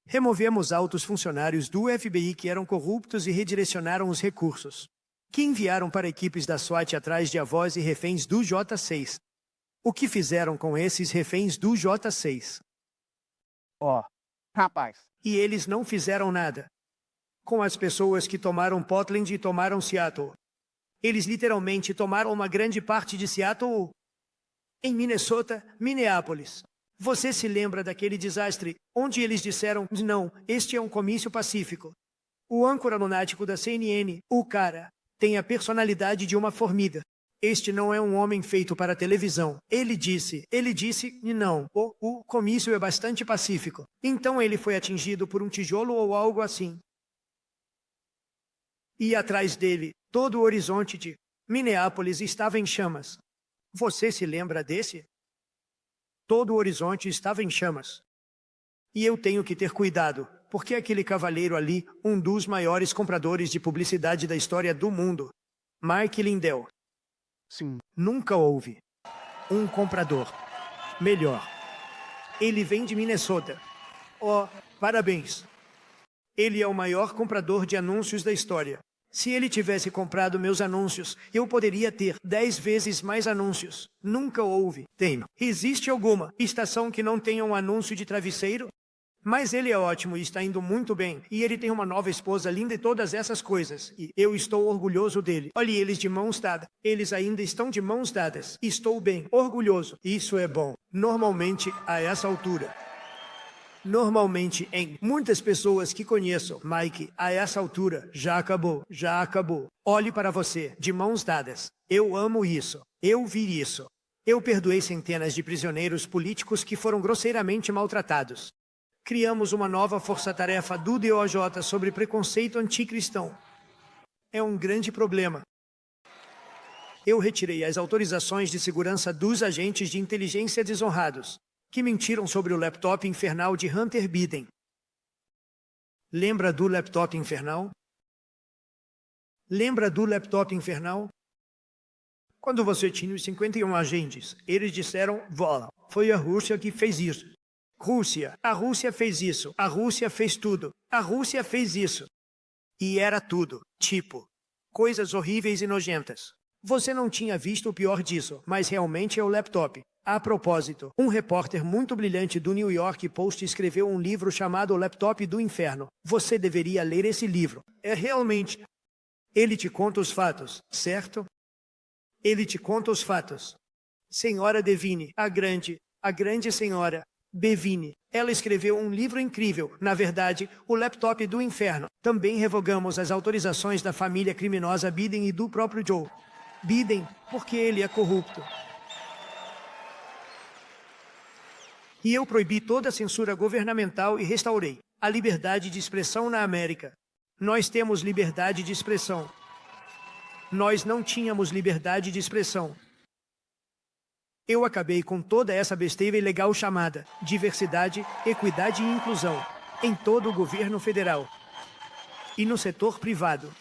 Removemos altos funcionários do FBI que eram corruptos e redirecionaram os recursos, que enviaram para equipes da SWAT atrás de avós e reféns do J6. O que fizeram com esses reféns do J6? Rapaz. E eles não fizeram nada. Com as pessoas que tomaram Portland e tomaram Seattle. Eles literalmente tomaram uma grande parte de Seattle em Minnesota, Minneapolis. Você se lembra daquele desastre onde eles disseram, não, este é um comício pacífico. O âncora lunático da CNN, o cara, tem a personalidade de uma formiga. Este não é um homem feito para televisão. Ele disse, não, o comício é bastante pacífico. Então ele foi atingido por um tijolo ou algo assim. E atrás dele, todo o horizonte de Minneapolis estava em chamas. Você se lembra desse? Todo o horizonte estava em chamas. E eu tenho que ter cuidado, porque aquele cavalheiro ali, um dos maiores compradores de publicidade da história do mundo, Mike Lindell. Sim. Nunca houve um comprador melhor. Ele vem de Minnesota. Parabéns. Ele é o maior comprador de anúncios da história. Se ele tivesse comprado meus anúncios, eu poderia ter 10 vezes mais anúncios. Nunca houve. Existe alguma estação que não tenha um anúncio de travesseiro? Mas ele é ótimo e está indo muito bem. E ele tem uma nova esposa linda e todas essas coisas. E eu estou orgulhoso dele. Olhe eles de mãos dadas. Eles ainda estão de mãos dadas. Estou bem, orgulhoso. Isso é bom. Normalmente, a essa altura. Normalmente, em muitas pessoas que conheço, Mike, a essa altura, já acabou. Olhe para você, de mãos dadas. Eu amo isso. Eu vi isso. Eu perdoei centenas de prisioneiros políticos que foram grosseiramente maltratados. Criamos uma nova força-tarefa do DOJ sobre preconceito anticristão. É um grande problema. Eu retirei as autorizações de segurança dos agentes de inteligência desonrados, que mentiram sobre o laptop infernal de Hunter Biden. Lembra do laptop infernal? Quando você tinha os 51 agentes, eles disseram, foi a Rússia que fez isso. A Rússia fez isso, a Rússia fez tudo, a Rússia fez isso. E era tudo, coisas horríveis e nojentas. Você não tinha visto o pior disso, mas realmente é o laptop. A propósito, um repórter muito brilhante do New York Post escreveu um livro chamado O Laptop do Inferno. Você deveria ler esse livro. É realmente... Ele te conta os fatos, certo? Ele te conta os fatos. Senhora Devine, a grande senhora Devine. Ela escreveu um livro incrível, na verdade, O Laptop do Inferno. Também revogamos as autorizações da família criminosa Biden e do próprio Joe Biden, porque ele é corrupto. E eu proibi toda a censura governamental e restaurei a liberdade de expressão na América. Nós temos liberdade de expressão. Nós não tínhamos liberdade de expressão. Eu acabei com toda essa besteira ilegal chamada diversidade, equidade e inclusão em todo o governo federal e no setor privado.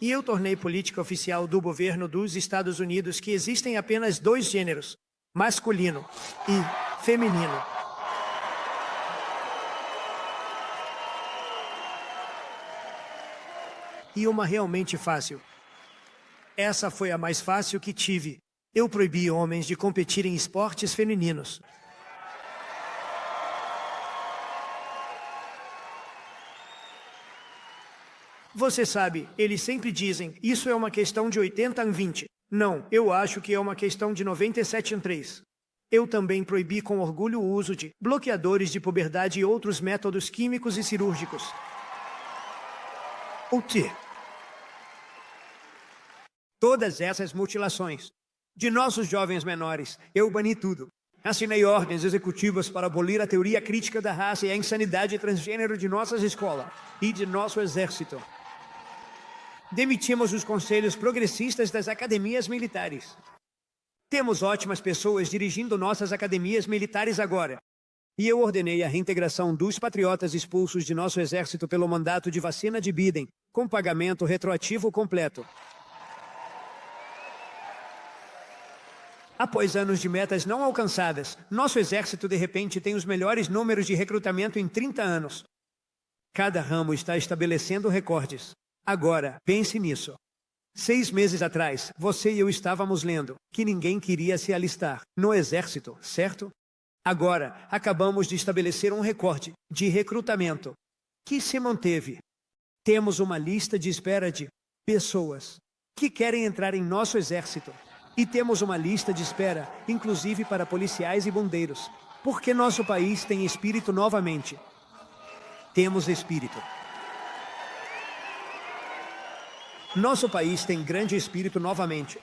E eu tornei política oficial do governo dos Estados Unidos que existem apenas 2 gêneros, masculino e feminino. E uma realmente fácil. Essa foi a mais fácil que tive. Eu proibi homens de competir em esportes femininos. Você sabe, eles sempre dizem, isso é uma questão de 80-20. Não, eu acho que é uma questão de 97-3. Eu também proibi com orgulho o uso de bloqueadores de puberdade e outros métodos químicos e cirúrgicos. O quê? Todas essas mutilações de nossos jovens menores, eu bani tudo. Assinei ordens executivas para abolir a teoria crítica da raça e a insanidade transgênero de nossas escolas e de nosso exército. Demitimos os conselhos progressistas das academias militares. Temos ótimas pessoas dirigindo nossas academias militares agora. E eu ordenei a reintegração dos patriotas expulsos de nosso exército pelo mandato de vacina de Biden, com pagamento retroativo completo. Após anos de metas não alcançadas, nosso exército de repente tem os melhores números de recrutamento em 30 anos. Cada ramo está estabelecendo recordes. Agora, pense nisso. 6 meses atrás, você e eu estávamos lendo que ninguém queria se alistar no exército, certo? Agora, acabamos de estabelecer um recorde de recrutamento que se manteve. Temos uma lista de espera de pessoas que querem entrar em nosso exército. E temos uma lista de espera, inclusive para policiais e bombeiros, porque nosso país tem espírito novamente. Temos espírito. Nosso país tem grande espírito novamente.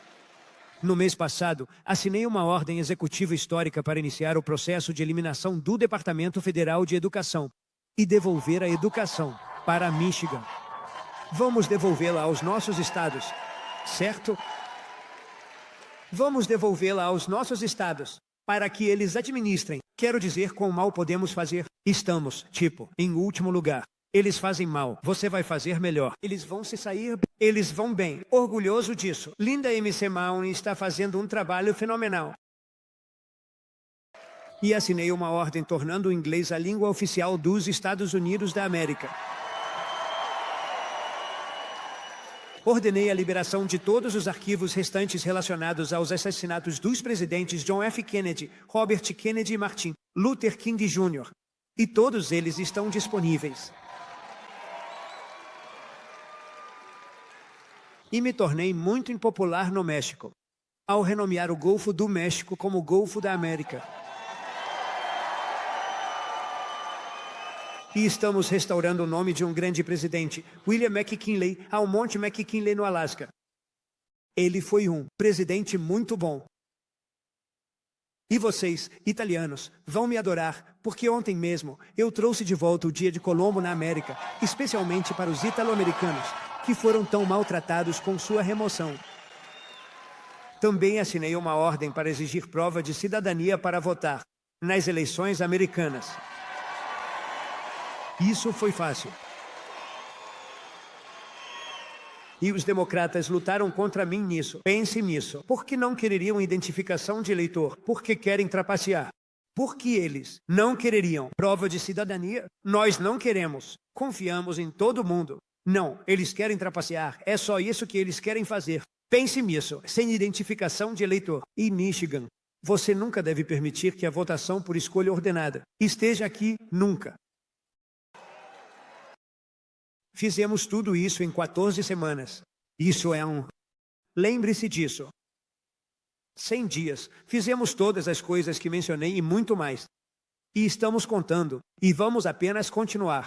No mês passado, assinei uma ordem executiva histórica para iniciar o processo de eliminação do Departamento Federal de Educação e devolver a educação para Michigan. Vamos devolvê-la aos nossos estados, certo? Vamos devolvê-la aos nossos estados, para que eles administrem. Quero dizer quão mal podemos fazer. Estamos, em último lugar. Eles fazem mal, você vai fazer melhor. Eles vão se sair, eles vão bem. Orgulhoso disso. Linda MC Mahoney está fazendo um trabalho fenomenal. E assinei uma ordem tornando o inglês a língua oficial dos Estados Unidos da América. Ordenei a liberação de todos os arquivos restantes relacionados aos assassinatos dos presidentes John F. Kennedy, Robert Kennedy e Martin Luther King Jr. E todos eles estão disponíveis. E me tornei muito impopular no México, ao renomear o Golfo do México como Golfo da América. E estamos restaurando o nome de um grande presidente, William McKinley, ao Monte McKinley no Alasca. Ele foi um presidente muito bom. E vocês, italianos, vão me adorar, porque ontem mesmo eu trouxe de volta o Dia de Colombo na América, especialmente para os italo-americanos, que foram tão maltratados com sua remoção. Também assinei uma ordem para exigir prova de cidadania para votar nas eleições americanas. Isso foi fácil. E os democratas lutaram contra mim nisso. Pense nisso. Porque não quereriam identificação de eleitor? Porque querem trapacear. Porque eles não quereriam prova de cidadania? Nós não queremos. Confiamos em todo mundo. Não, eles querem trapacear. É só isso que eles querem fazer. Pense nisso. Sem identificação de eleitor. E Michigan, você nunca deve permitir que a votação por escolha ordenada esteja aqui, nunca. Fizemos tudo isso em 14 semanas. Isso é um... Lembre-se disso. 100 dias. Fizemos todas as coisas que mencionei e muito mais. E estamos contando. E vamos apenas continuar.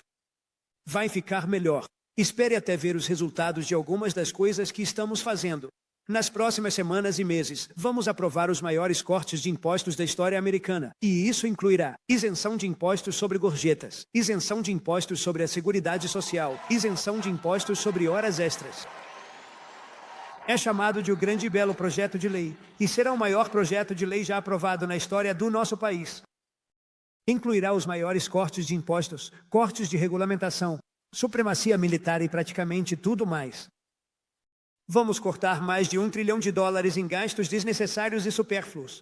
Vai ficar melhor. Espere até ver os resultados de algumas das coisas que estamos fazendo. Nas próximas semanas e meses, vamos aprovar os maiores cortes de impostos da história americana. E isso incluirá isenção de impostos sobre gorjetas, isenção de impostos sobre a Seguridade Social, isenção de impostos sobre horas extras. É chamado de o Grande e Belo Projeto de Lei, e será o maior projeto de lei já aprovado na história do nosso país. Incluirá os maiores cortes de impostos, cortes de regulamentação, supremacia militar e praticamente tudo mais. Vamos cortar mais de $1 trilhão em gastos desnecessários e supérfluos.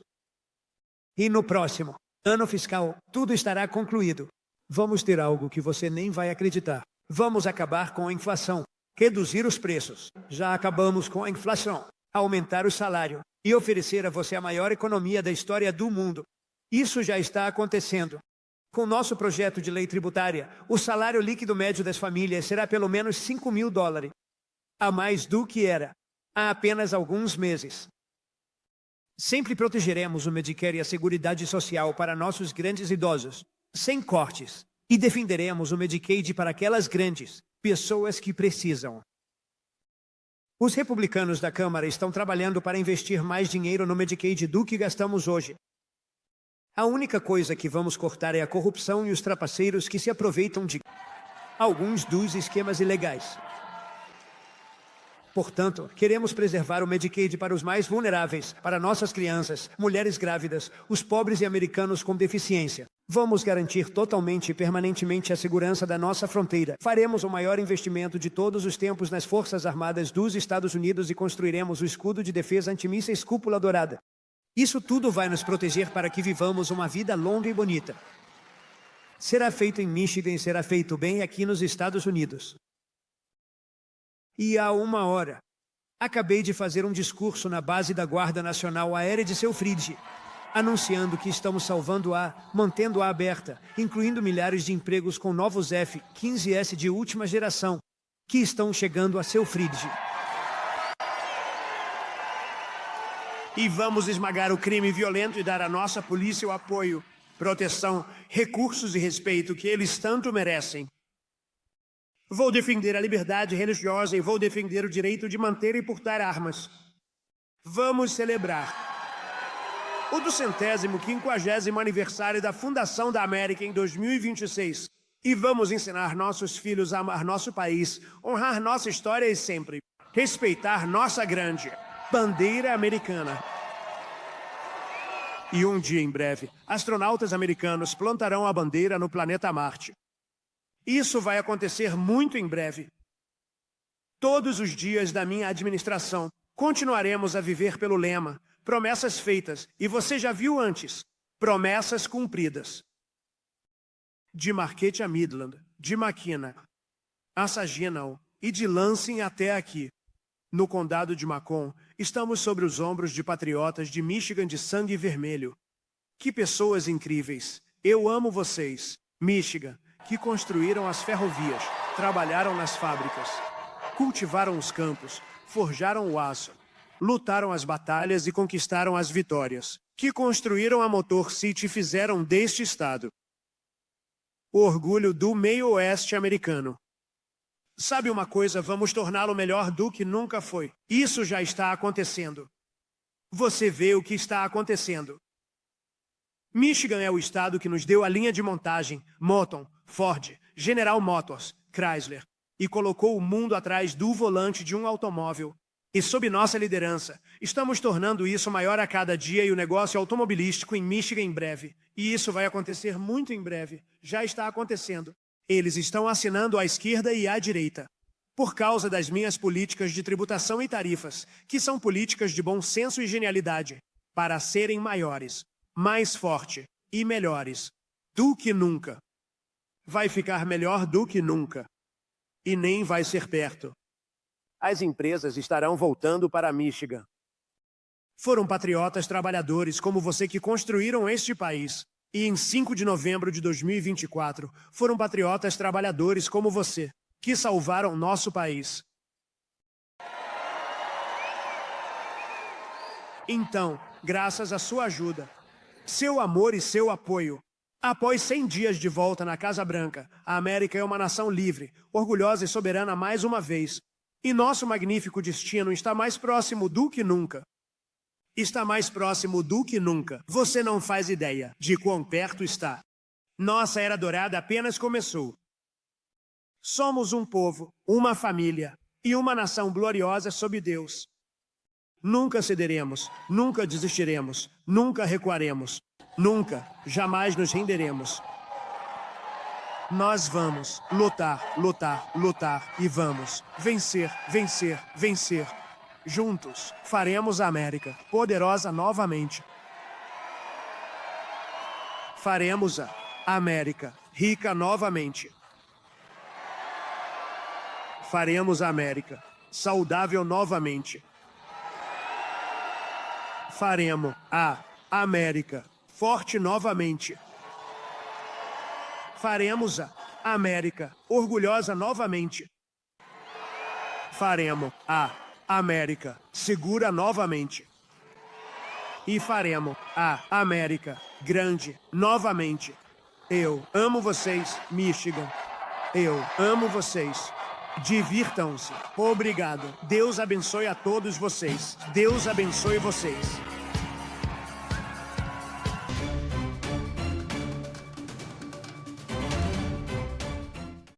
E no próximo ano fiscal, tudo estará concluído. Vamos ter algo que você nem vai acreditar. Vamos acabar com a inflação, reduzir os preços. Já acabamos com a inflação, aumentar o salário e oferecer a você a maior economia da história do mundo. Isso já está acontecendo. Com nosso projeto de lei tributária, o salário líquido médio das famílias será pelo menos $5.000, a mais do que era há apenas alguns meses. Sempre protegeremos o Medicare e a Seguridade Social para nossos grandes idosos, sem cortes, e defenderemos o Medicaid para aquelas grandes pessoas que precisam. Os republicanos da Câmara estão trabalhando para investir mais dinheiro no Medicaid do que gastamos hoje. A única coisa que vamos cortar é a corrupção e os trapaceiros que se aproveitam de alguns dos esquemas ilegais. Portanto, queremos preservar o Medicaid para os mais vulneráveis, para nossas crianças, mulheres grávidas, os pobres e americanos com deficiência. Vamos garantir totalmente e permanentemente a segurança da nossa fronteira. Faremos o maior investimento de todos os tempos nas Forças Armadas dos Estados Unidos e construiremos o escudo de defesa antimísseis Cúpula Dourada. Isso tudo vai nos proteger para que vivamos uma vida longa e bonita. Será feito em Michigan e será feito bem aqui nos Estados Unidos. E há 1 hora, acabei de fazer um discurso na base da Guarda Nacional Aérea de Selfridge, anunciando que estamos salvando-a, mantendo-a aberta, incluindo milhares de empregos com novos F-15S de última geração, que estão chegando a Selfridge. E vamos esmagar o crime violento e dar à nossa polícia o apoio, proteção, recursos e respeito que eles tanto merecem. Vou defender a liberdade religiosa e vou defender o direito de manter e portar armas. Vamos celebrar o 250º aniversário da Fundação da América em 2026. E vamos ensinar nossos filhos a amar nosso país, honrar nossa história e sempre respeitar nossa grande bandeira americana. E um dia em breve, astronautas americanos plantarão a bandeira no planeta Marte. Isso vai acontecer muito em breve. Todos os dias da minha administração, continuaremos a viver pelo lema promessas feitas, e você já viu antes, promessas cumpridas. De Marquette a Midland, de Mackinac a Saginaw e de Lansing até aqui. No condado de Macomb, estamos sobre os ombros de patriotas de Michigan de sangue vermelho. Que pessoas incríveis! Eu amo vocês, Michigan, que construíram as ferrovias, trabalharam nas fábricas, cultivaram os campos, forjaram o aço, lutaram as batalhas e conquistaram as vitórias, que construíram a Motor City e fizeram deste estado o orgulho do meio-oeste americano. Sabe uma coisa, vamos torná-lo melhor do que nunca foi. Isso já está acontecendo. Você vê o que está acontecendo. Michigan é o estado que nos deu a linha de montagem, Moton, Ford, General Motors, Chrysler, e colocou o mundo atrás do volante de um automóvel. E sob nossa liderança, estamos tornando isso maior a cada dia e o negócio automobilístico em Michigan em breve. E isso vai acontecer muito em breve. Já está acontecendo. Eles estão assinando à esquerda e à direita. Por causa das minhas políticas de tributação e tarifas, que são políticas de bom senso e genialidade, para serem maiores, mais fortes e melhores do que nunca. Vai ficar melhor do que nunca. E nem vai ser perto. As empresas estarão voltando para Michigan. Foram patriotas trabalhadores como você que construíram este país. E em 5 de novembro de 2024, foram patriotas trabalhadores como você, que salvaram nosso país. Então, graças à sua ajuda, seu amor e seu apoio, após 100 dias de volta na Casa Branca, a América é uma nação livre, orgulhosa e soberana mais uma vez. E nosso magnífico destino está mais próximo do que nunca. Está mais próximo do que nunca. Você não faz ideia de quão perto está. Nossa era dourada apenas começou. Somos um povo, uma família e uma nação gloriosa sob Deus. Nunca cederemos, nunca desistiremos, nunca recuaremos, nunca, jamais nos renderemos. Nós vamos lutar, lutar, lutar e vamos vencer, vencer, vencer. Juntos, faremos a América poderosa novamente. Faremos a América rica novamente. Faremos a América saudável novamente. Faremos a América forte novamente. Faremos a América orgulhosa novamente. Faremos a América segura novamente. E faremos a América grande novamente. Eu amo vocês, Michigan. Eu amo vocês. Divirtam-se. Obrigado. Deus abençoe a todos vocês. Deus abençoe vocês.